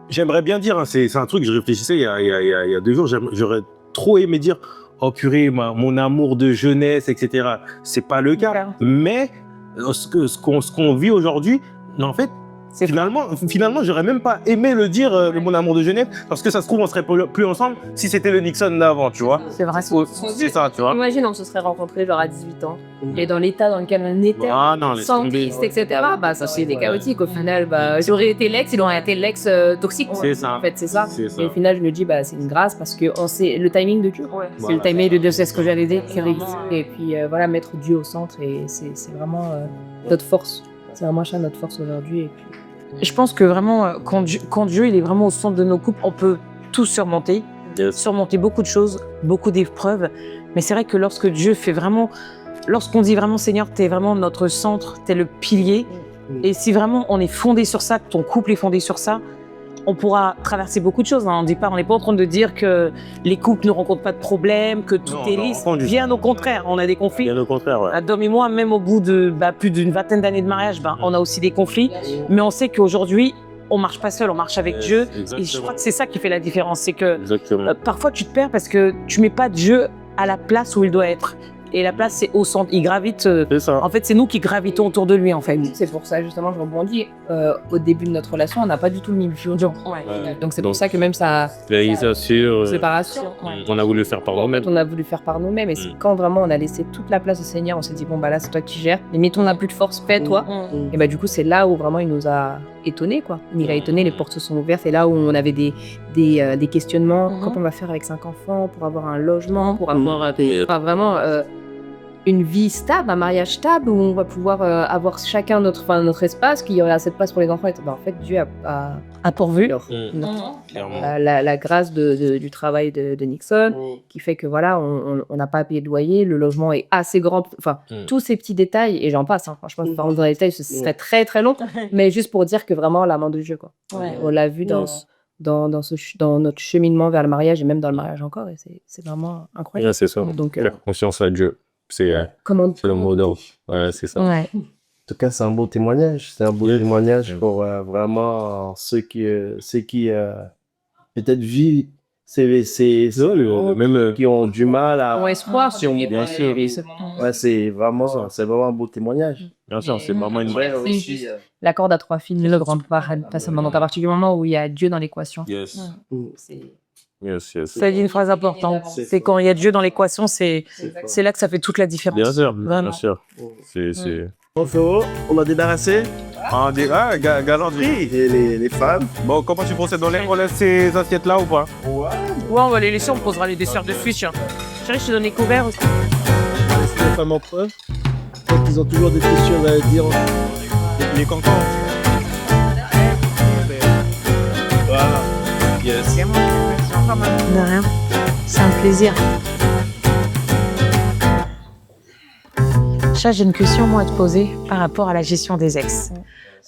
J'aimerais bien dire, hein, c'est un truc, je réfléchissais il y a 2 jours, j'aurais trop aimé dire, oh purée, mon amour de jeunesse, etc. C'est pas le cas. Mais ce qu'on vit aujourd'hui, en fait, finalement, j'aurais même pas aimé le dire, mon amour de jeunesse, parce que ça se trouve, on serait plus ensemble si c'était le Nixon d'avant, tu vois. C'est vrai. C'est ça, tu vois. Imagine, on se serait rencontrés genre à 18 ans. Et dans l'état dans lequel on était, Ah non, laisse sans tomber. piste, etc. Bah, ça c'est des chaotiques. Au final, bah, j'aurais été l'ex, il aurait été l'ex toxique. C'est ça. En fait, c'est ça. C'est ça. Et au final, je me dis, bah, c'est une grâce parce que on sait le timing de Dieu. C'est le timing de Dieu, c'est ce que j'allais dire. Et puis voilà, mettre Dieu au centre, et c'est vraiment notre force. C'est vraiment ça notre force aujourd'hui. Et puis... Je pense que vraiment, quand Dieu il est vraiment au centre de nos couples, on peut tout surmonter. Surmonter beaucoup de choses, beaucoup d'épreuves. Mais c'est vrai que lorsque Dieu fait vraiment... Lorsqu'on dit vraiment, Seigneur, t'es vraiment notre centre, t'es le pilier. Et si vraiment on est fondé sur ça, que ton couple est fondé sur ça, on pourra traverser beaucoup de choses. Hein. On n'est pas en train de dire que les couples ne rencontrent pas de problèmes, que tout est lisse. Bien au contraire, on a des conflits. Bien au contraire, ouais. Adam et moi, même au bout de plus d'une vingtaine d'années de mariage, on a aussi des conflits. Mais on sait qu'aujourd'hui, on marche pas seul, on marche avec Dieu. Et je crois que c'est ça qui fait la différence. C'est que parfois tu te perds parce que tu mets pas Dieu à la place où il doit être. Et la place, c'est au centre. Il gravite. C'est ça. En fait, c'est nous qui gravitons autour de lui, en fait. C'est pour ça, justement, je rebondis. Au début de notre relation, on n'a pas du tout mis le pied au dur. Donc c'est pour ça que même ça... séparation. On a voulu le faire par nous-mêmes. On a voulu faire par nous-mêmes. Et c'est quand vraiment on a laissé toute la place au Seigneur, on s'est dit, bon, bah là, c'est toi qui gères. Mais mettons, on n'a plus de force, fais-toi. Et bah du coup, c'est là où vraiment il nous a étonnés, quoi. Il a étonné, les portes se sont ouvertes. Et là où on avait des questionnements, comment on va faire avec 5 enfants, pour avoir un logement, pour avoir vraiment... une vie stable, un mariage stable où on va pouvoir avoir chacun notre espace, qu'il y aurait assez de place pour les enfants. En fait, Dieu a pourvu. Clairement. La grâce du travail de Nixon, qui fait que voilà, on n'a pas à payer de loyer, le logement est assez grand, enfin tous ces petits détails, et j'en passe, hein, franchement, par exemple, dans les détails, ce serait très très long, mais juste pour dire que vraiment la main de Dieu, quoi. On l'a vu dans notre cheminement vers le mariage, et même dans le mariage encore, et c'est vraiment incroyable. Ouais, c'est ça. Donc, Faire confiance à Dieu. C'est le mot d'ordre. Ouais, c'est ça. Ouais. En tout cas, c'est un beau témoignage. C'est un beau témoignage pour vraiment ceux qui peut-être vivent même qui ont du mal à... Ont espoir. Bien sûr. Ouais, c'est vraiment un beau témoignage. bien sûr, c'est vraiment une vraie. La corde à trois fils, le grand passement. Donc à partir du moment où il y a Dieu dans l'équation, Yes. c'est... Yes, yes. Ça dit une phrase importante. C'est quand il y a Dieu dans l'équation, c'est là que ça fait toute la différence. Bien sûr, Vraiment. bien sûr. C'est... Bon, frérot, on a débarrassé galanterie. et les femmes. Bon, comment tu procèdes? On laisse ces assiettes-là ou pas? Ouais, on va les laisser, on posera les desserts de suite. Tiens. Chérie, je te donne les couverts aussi. On va laisser les femmes en preuve. Ils ont toujours des questions à dire. Les cancans. Voilà. Yes. De rien. C'est un plaisir. Chat, j'ai une question moi à te poser par rapport à la gestion des ex.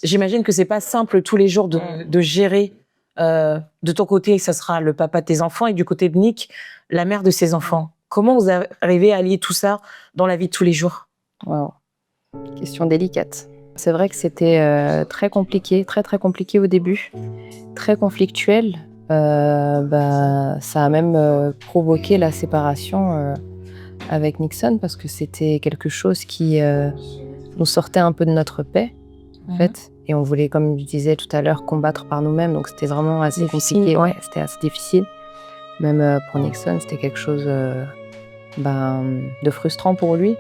J'imagine que c'est pas simple tous les jours de gérer de ton côté, ça sera le papa de tes enfants, et du côté de Nick, la mère de ses enfants. Comment vous arrivez à allier tout ça dans la vie de tous les jours? Wow. Question délicate. C'est vrai que c'était très compliqué, très très compliqué au début, très conflictuel. Ça a même provoqué la séparation avec Nixon, parce que c'était quelque chose qui nous sortait un peu de notre paix, en fait. Et on voulait, comme je disais tout à l'heure, combattre par nous-mêmes. Donc c'était vraiment assez compliqué. Ouais, c'était assez difficile. Même pour Nixon, c'était quelque chose de frustrant pour lui.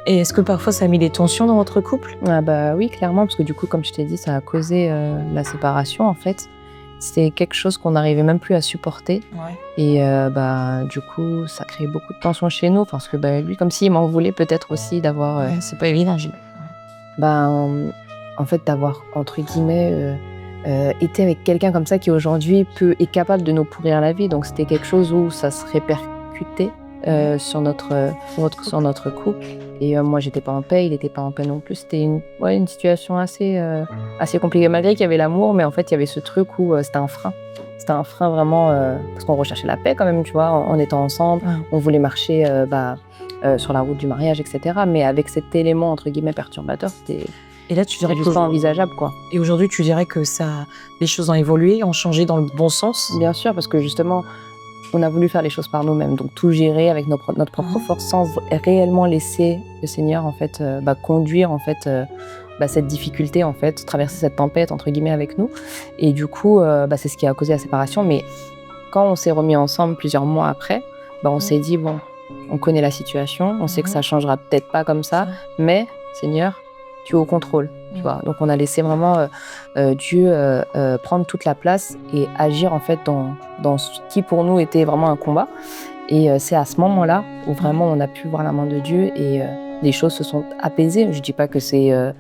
Et est-ce que parfois ça a mis des tensions dans votre couple? Oui, clairement, parce que du coup, comme je t'ai dit, ça a causé la séparation, en fait. C'était quelque chose qu'on n'arrivait même plus à supporter. Et du coup, ça créait beaucoup de tensions chez nous, parce que lui, comme s'il m'en voulait peut-être aussi d'avoir... c'est pas évident. En fait, d'avoir, entre guillemets, été avec quelqu'un comme ça qui aujourd'hui est capable de nous pourrir la vie. Donc c'était quelque chose où ça se répercutait sur notre couple. Et moi, j'étais pas en paix, il était pas en paix non plus. C'était une situation assez compliquée, malgré qu'il y avait l'amour, mais en fait, il y avait ce truc où c'était un frein. C'était un frein vraiment, parce qu'on recherchait la paix quand même, tu vois, en étant ensemble. On voulait marcher sur la route du mariage, etc. Mais avec cet élément, entre guillemets, perturbateur, c'était... Et là, tu dirais juste pas envisageable, quoi. Et aujourd'hui, tu dirais que les choses ont évolué, ont changé dans le bon sens? Bien sûr, parce que justement, on a voulu faire les choses par nous-mêmes, donc tout gérer avec notre propre force, sans réellement laisser le Seigneur en fait conduire en fait cette difficulté, en fait, traverser cette tempête entre guillemets avec nous. Et du coup, c'est ce qui a causé la séparation. Mais quand on s'est remis ensemble plusieurs mois après, on s'est dit bon, on connaît la situation, on sait que ça changera peut-être pas comme ça, mais Seigneur, tu es au contrôle, tu vois. Donc on a laissé vraiment Dieu prendre toute la place et agir en fait dans ce qui pour nous était vraiment un combat. Et c'est à ce moment-là où vraiment on a pu voir la main de Dieu et les choses se sont apaisées. Je dis pas que c'est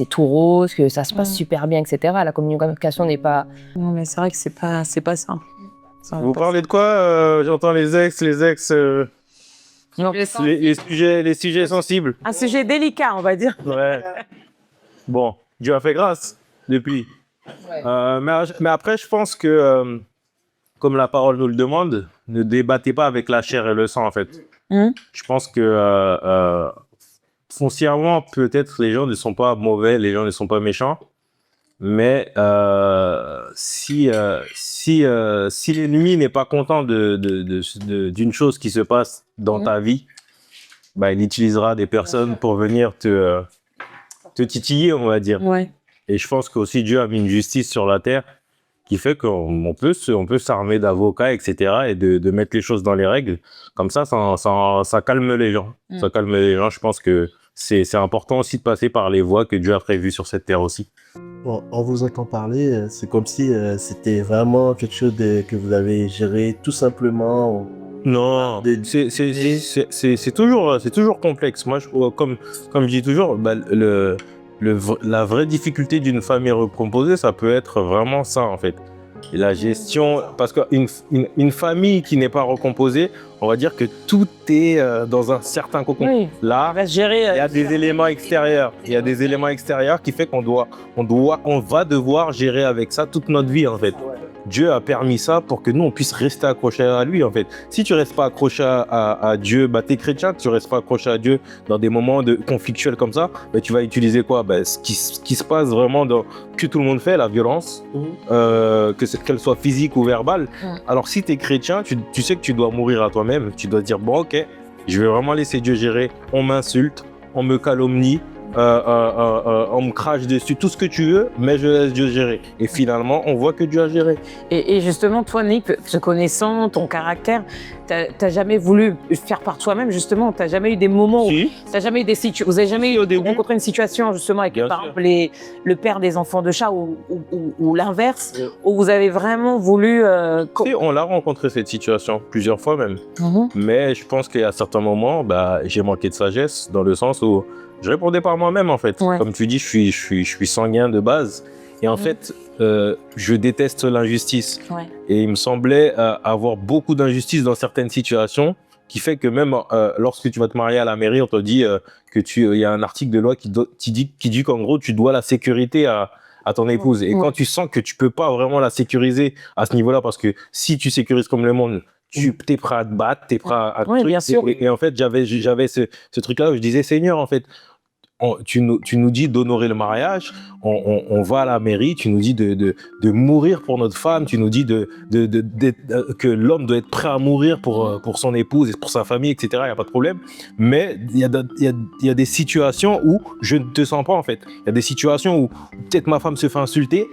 tout rose, que ça se passe super bien, etc. La communication n'est pas... Non, mais c'est vrai que c'est pas simple. Vous parlez de quoi? J'entends les ex... Non. Les sujets sensibles. Un sujet délicat, on va dire. Ouais. Bon, Dieu a fait grâce depuis. Ouais. Mais après, je pense que, comme la parole nous le demande, ne débattez pas avec la chair et le sang, en fait. Je pense que foncièrement, peut-être les gens ne sont pas mauvais, les gens ne sont pas méchants. Mais si l'ennemi n'est pas content d'une chose qui se passe dans ta vie, il utilisera des personnes pour venir te titiller, on va dire. Ouais. Et je pense qu'aussi Dieu a mis une justice sur la terre qui fait qu'on peut s'armer d'avocats, etc. et de mettre les choses dans les règles. Comme ça calme les gens. Ça calme les gens. Je pense que c'est important aussi de passer par les voies que Dieu a prévues sur cette terre aussi. Bon, en vous entendant parler, c'est comme si c'était vraiment quelque chose que vous avez géré tout simplement. Non, c'est toujours complexe. Moi, comme je dis toujours, bah, la vraie difficulté d'une famille recomposée, ça peut être vraiment ça, en fait. Et la gestion, parce qu'une famille qui n'est pas recomposée, on va dire que tout est dans un certain cocon. Oui. Là, On va se gérer. il y a des éléments extérieurs. Il y a des éléments extérieurs qui fait on va devoir gérer avec ça toute notre vie, en fait. Dieu a permis ça pour que nous, on puisse rester accrochés à lui, en fait. Si tu restes pas accroché à Dieu, bah, t'es chrétien, tu restes pas accroché à Dieu dans des moments conflictuels comme ça, bah, tu vas utiliser quoi? Bah, ce qui se passe vraiment que tout le monde fait, la violence, qu'elle soit physique ou verbale. Alors, si t'es chrétien, tu sais que tu dois mourir à toi-même. Tu dois dire, bon, ok, je vais vraiment laisser Dieu gérer. On m'insulte, on me calomnie, on me crache dessus, tout ce que tu veux, mais je laisse Dieu gérer. Et finalement, on voit que Dieu a géré. Et justement, toi, Nick, te connaissant, ton caractère, t'as jamais voulu faire par toi-même, justement. T'as jamais eu des moments où t'as jamais eu des situations. Vous avez jamais eu rencontré une situation, justement, avec par exemple le père des enfants de chat ou l'inverse, où vous avez vraiment voulu. On l'a rencontré cette situation plusieurs fois même. Mais je pense qu'à certains moments, bah, j'ai manqué de sagesse dans le sens où je répondais par moi-même, en fait. Comme tu dis, je suis sanguin de base. Et en fait, je déteste l'injustice. Et il me semblait avoir beaucoup d'injustice dans certaines situations, qui fait que même lorsque tu vas te marier à la mairie, on te dit il y a un article de loi qui dit qu'en gros, tu dois la sécurité à ton épouse. Et quand tu sens que tu peux pas vraiment la sécuriser à ce niveau-là, parce que si tu sécurises comme le monde, tu es prêt à te battre, tu es prêt à truc. Bien sûr. Et en fait, j'avais ce truc-là où je disais, Seigneur, en fait, tu nous dis d'honorer le mariage, on va à la mairie, tu nous dis de mourir pour notre femme, tu nous dis que l'homme doit être prêt à mourir pour son épouse et pour sa famille, etc. Il n'y a pas de problème. Mais il y a des situations où je ne te sens pas, en fait. Il y a des situations où peut-être ma femme se fait insulter,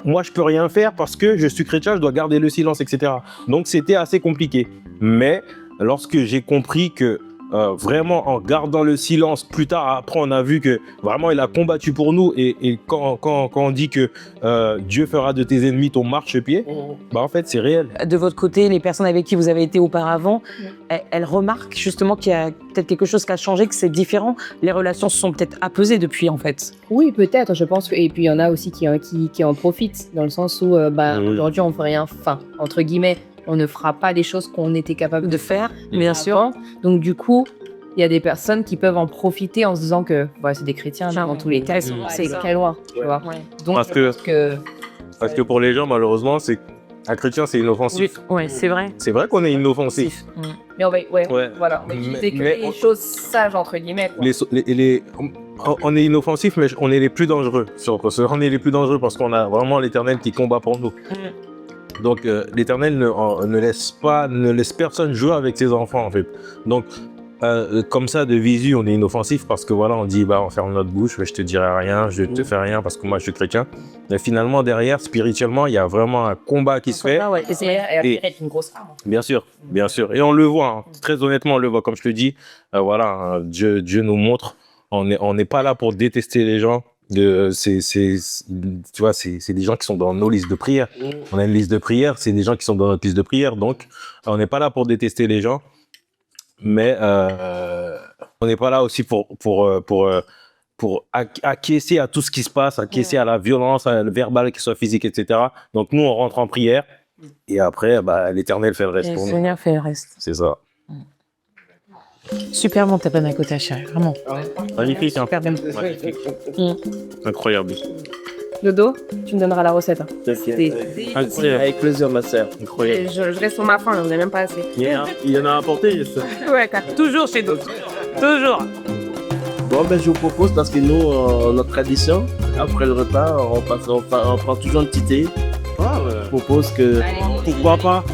moi je peux rien faire parce que je suis chrétien, je dois garder le silence, etc. Donc c'était assez compliqué. Mais lorsque j'ai compris que vraiment en gardant le silence, plus tard après on a vu que vraiment il a combattu pour nous, et quand on dit que Dieu fera de tes ennemis ton marchepied, bah en fait c'est réel. De votre côté, les personnes avec qui vous avez été auparavant, elles remarquent justement qu'il y a peut-être quelque chose qui a changé, que c'est différent. Les relations se sont peut-être apaisées depuis, en fait. Oui, peut-être, je pense. Et puis il y en a aussi qui en profitent, dans le sens où aujourd'hui on fait rien, entre guillemets, on ne fera pas des choses qu'on était capable de faire, bien sûr. Donc du coup, il y a des personnes qui peuvent en profiter en se disant que c'est des chrétiens, dans tous les cas, c'est très loin, tu vois. Donc parce que pour les gens, malheureusement, un chrétien, c'est inoffensif. Oui, c'est vrai. C'est vrai qu'on est inoffensif. Mais on va utiliser les choses sages, entre guillemets. On est inoffensif, mais on est les plus dangereux. On est les plus dangereux parce qu'on a vraiment l'Éternel qui combat pour nous. Donc l'Éternel ne laisse personne jouer avec ses enfants, en fait. Donc comme ça, de visu, on est inoffensif parce que voilà, on dit on ferme notre bouche, je te dirai rien, je te fais rien parce que moi je suis chrétien. Mais finalement, derrière, spirituellement, il y a vraiment un combat qui se fait. Et c'est une grosse arme. Bien sûr. Et on le voit, très honnêtement, on le voit. Comme je te dis, Dieu nous montre, on n'est pas là pour détester les gens. C'est des gens qui sont dans nos listes de prière. On a une liste de prière, c'est des gens qui sont dans notre liste de prière. Donc, on n'est pas là pour détester les gens, mais on n'est pas là aussi pour acquiescer à tout ce qui se passe, acquiescer à la violence, à le verbal, qu'il soit physique, etc. Donc, nous, on rentre en prière et après, l'Éternel fait le reste pour nous. Le Seigneur fait le reste. C'est ça. Super bon ta panna cotta, chérie, vraiment. Magnifique, hein. Super bon. Magnifique. Incroyable. Dodo, tu me donneras la recette. Avec plaisir, ma sœur. Incroyable. Je reste sur ma faim, vous n'avez même pas assez. Il y en a apporté. Ouais, toujours chez Dodo. Toujours. Bon, je vous propose, parce que nous, notre tradition, après le repas, on prend toujours un petit thé. Je propose que... Pourquoi pas?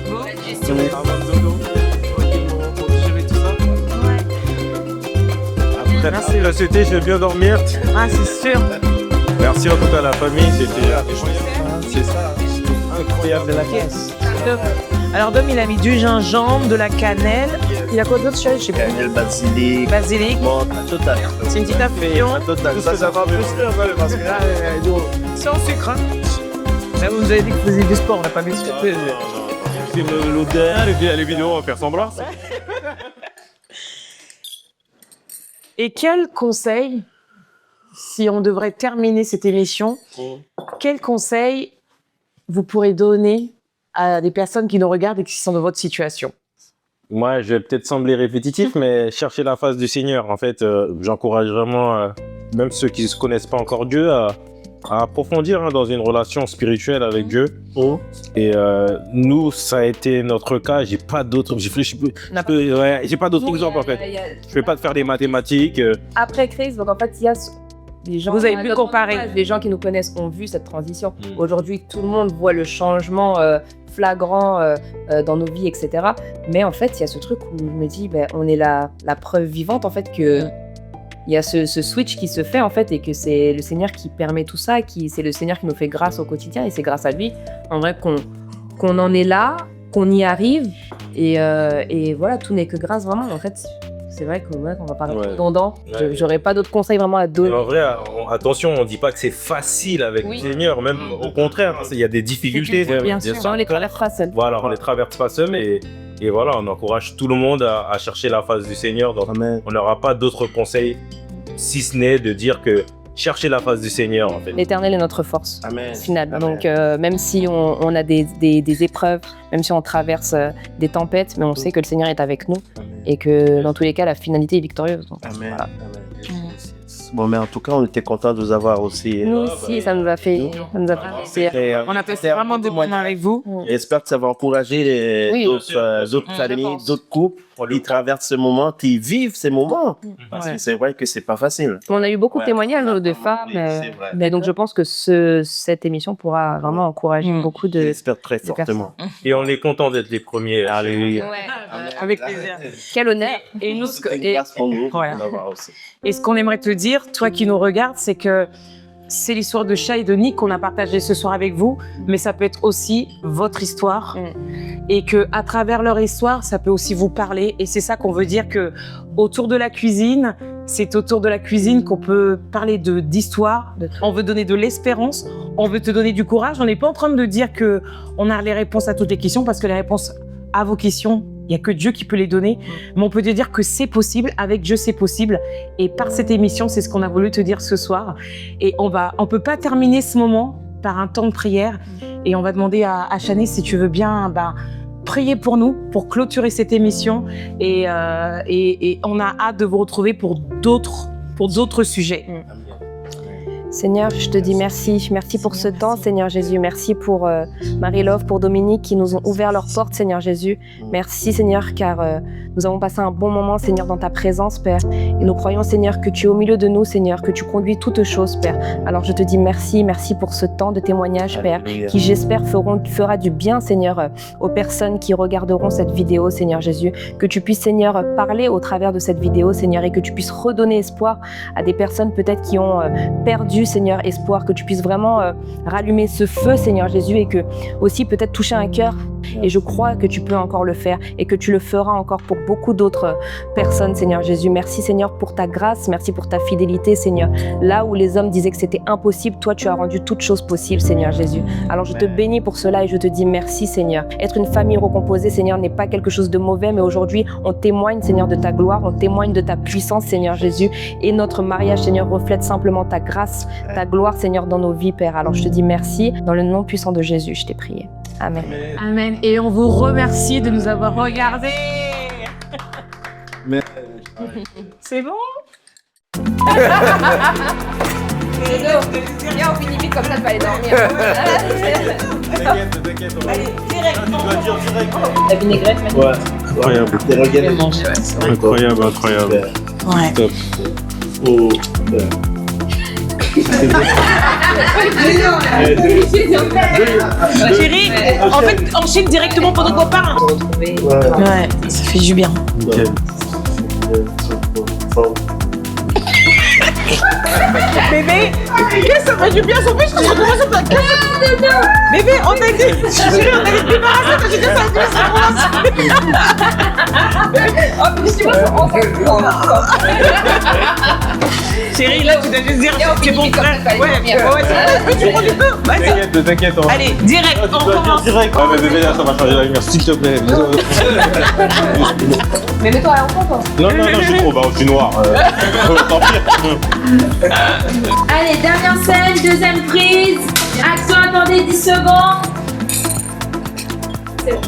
Merci, là c'était, je vais bien dormir. C'est sûr. Merci en tout cas à la famille, c'était incroyable de la caisse. Alors Dom, il a mis du gingembre, de la cannelle. Il y a quoi d'autre, chérie? Je sais pas. Cannelle, basilic. Basilic. Total. C'est une petite infusion. Total. Ça va plus parce que là, sans sucre. Hein. Là, vous nous avez dit que vous faisiez du sport, on n'a pas mis de sucre. l'odeur, et puis les vidéos, on va faire semblant. Et quel conseil, si on devrait terminer cette émission, quel conseil vous pourrez donner à des personnes qui nous regardent et qui sont dans votre situation? Moi, je vais peut-être sembler répétitif, mais chercher la face du Seigneur. En fait, j'encourage vraiment, même ceux qui ne connaissent pas encore Dieu, à approfondir dans une relation spirituelle avec Dieu. Et nous, ça a été notre cas. J'ai pas d'autres. J'ai pas d'autres exemples en fait. Je vais pas te faire des mathématiques. Après Chris, donc en fait, il y a des gens. Vous avez pu comparer. Les gens qui nous connaissent ont vu cette transition. Aujourd'hui, tout le monde voit le changement flagrant dans nos vies, etc. Mais en fait, il y a ce truc où je me dis, on est la preuve vivante en fait que. Il y a ce switch qui se fait en fait et que c'est le Seigneur qui permet tout ça, c'est le Seigneur qui nous fait grâce au quotidien et c'est grâce à lui en vrai qu'on en est là, qu'on y arrive et voilà, tout n'est que grâce vraiment. En fait, c'est vrai qu'on va parler redondant. J'aurais pas d'autres conseils vraiment à donner. En vrai, attention, on dit pas que c'est facile avec le Seigneur, même au contraire, il y a des difficultés. Bien sûr, on les traverse pas seuls. Voilà, on les traverse pas seuls et voilà, on encourage tout le monde à chercher la face du Seigneur. Donc, on n'aura pas d'autres conseils, si ce n'est de dire que chercher la face du Seigneur, en fait. L'Éternel est notre force, finale. Amen. Donc, même si on a des épreuves, même si on traverse des tempêtes, mais on sait que le Seigneur est avec nous et que, dans tous les cas, la finalité est victorieuse. Donc, Amen. voilà. Bon, mais en tout cas, on était contents de vous avoir aussi. Nous aussi, ça nous a fait plaisir. On a passé vraiment des moments avec vous. J'espère que ça va encourager d'autres familles, d'autres couples qui traversent ce moment, qui vivent ces moments. Parce que c'est vrai que c'est pas facile. On a eu beaucoup de témoignages de femmes, c'est vrai. mais donc je pense que cette émission pourra vraiment encourager beaucoup de. J'espère très fortement. Et on est content d'être les premiers. Alléluia. Avec plaisir. Quel honneur. Et nous, C'est une grâce pour nous Voilà. d'avoir aussi. Et ce qu'on aimerait te dire, toi qui nous regardes, c'est que c'est l'histoire de Chat et de Nick qu'on a partagé ce soir avec vous, mais ça peut être aussi votre histoire. Et que à travers leur histoire, ça peut aussi vous parler. Et c'est ça qu'on veut dire que autour de la cuisine, c'est autour de la cuisine qu'on peut parler d'histoire. On veut donner de l'espérance. On veut te donner du courage. On n'est pas en train de dire que on a les réponses à toutes les questions, parce que les réponses à vos questions, il n'y a que Dieu qui peut les donner. Mais on peut te dire que c'est possible. Avec Dieu, c'est possible. Et par cette émission, c'est ce qu'on a voulu te dire ce soir. Et on peut pas terminer ce moment par un temps de prière. Et on va demander à Chani, si tu veux bien, prier pour nous, pour clôturer cette émission. Et on a hâte de vous retrouver pour d'autres sujets. Seigneur, je te dis merci. Merci pour ce temps, Seigneur Jésus. Merci pour Marie-Love, pour Dominique qui nous ont ouvert leurs portes, Seigneur Jésus. Merci, Seigneur, car nous avons passé un bon moment, Seigneur, dans ta présence, Père. Et nous croyons, Seigneur, que tu es au milieu de nous, Seigneur, que tu conduis toutes choses, Père. Alors je te dis merci. Merci pour ce temps de témoignage, Père, qui, j'espère, fera du bien, Seigneur, aux personnes qui regarderont cette vidéo, Seigneur Jésus. Que tu puisses, Seigneur, parler au travers de cette vidéo, Seigneur, et que tu puisses redonner espoir à des personnes peut-être qui ont perdu, Seigneur, espoir, que tu puisses vraiment rallumer ce feu, Seigneur Jésus, et que aussi peut-être toucher un cœur. Et je crois que tu peux encore le faire et que tu le feras encore pour beaucoup d'autres personnes, Seigneur Jésus. Merci, Seigneur, pour ta grâce. Merci pour ta fidélité, Seigneur. Là où les hommes disaient que c'était impossible, toi, tu as rendu toutes choses possibles, Seigneur Jésus. Alors, je te bénis pour cela et je te dis merci, Seigneur. Être une famille recomposée, Seigneur, n'est pas quelque chose de mauvais, mais aujourd'hui, on témoigne, Seigneur, de ta gloire, on témoigne de ta puissance, Seigneur Jésus. Et notre mariage, Seigneur, reflète simplement ta grâce, ta gloire, Seigneur, dans nos vies, Père. Alors, je te dis merci. Dans le nom puissant de Jésus, je t'ai prié. Amen. Amen. Et on vous remercie de nous avoir regardés. C'est bon? Viens, on finit vite comme ça, il fallait dormir. T'inquiète. Allez, directement. Tu dois dire directement. La vinaigrette, maintenant. Ouais. Incroyable. Incroyable. Ouais. Top. Chérie, en fait, enchaîne directement pendant qu'on parle. Ouais, ça fait du bien. Okay. Bébé, qu'est-ce que ça fait du bien son fiche? Je recommence à faire bébé, on t'a dit, chérie, on t'a dit de débarrasser, t'as dit que ça fait du bien. Oh, mais tu vois, Chérie, là, tu dois juste dire, c'est bon, frère. Ouais, tu prends du feu. T'inquiète. Allez, direct, on commence. Direct. Ah, mais bébé, là, ça va changer la lumière, s'il te plaît. Mais mets-toi à l'enfant, toi. Non, je suis trop, je suis noir. Tant pis. Allez, dernière scène, deuxième prise. Action, attendez 10 secondes. C'est bon.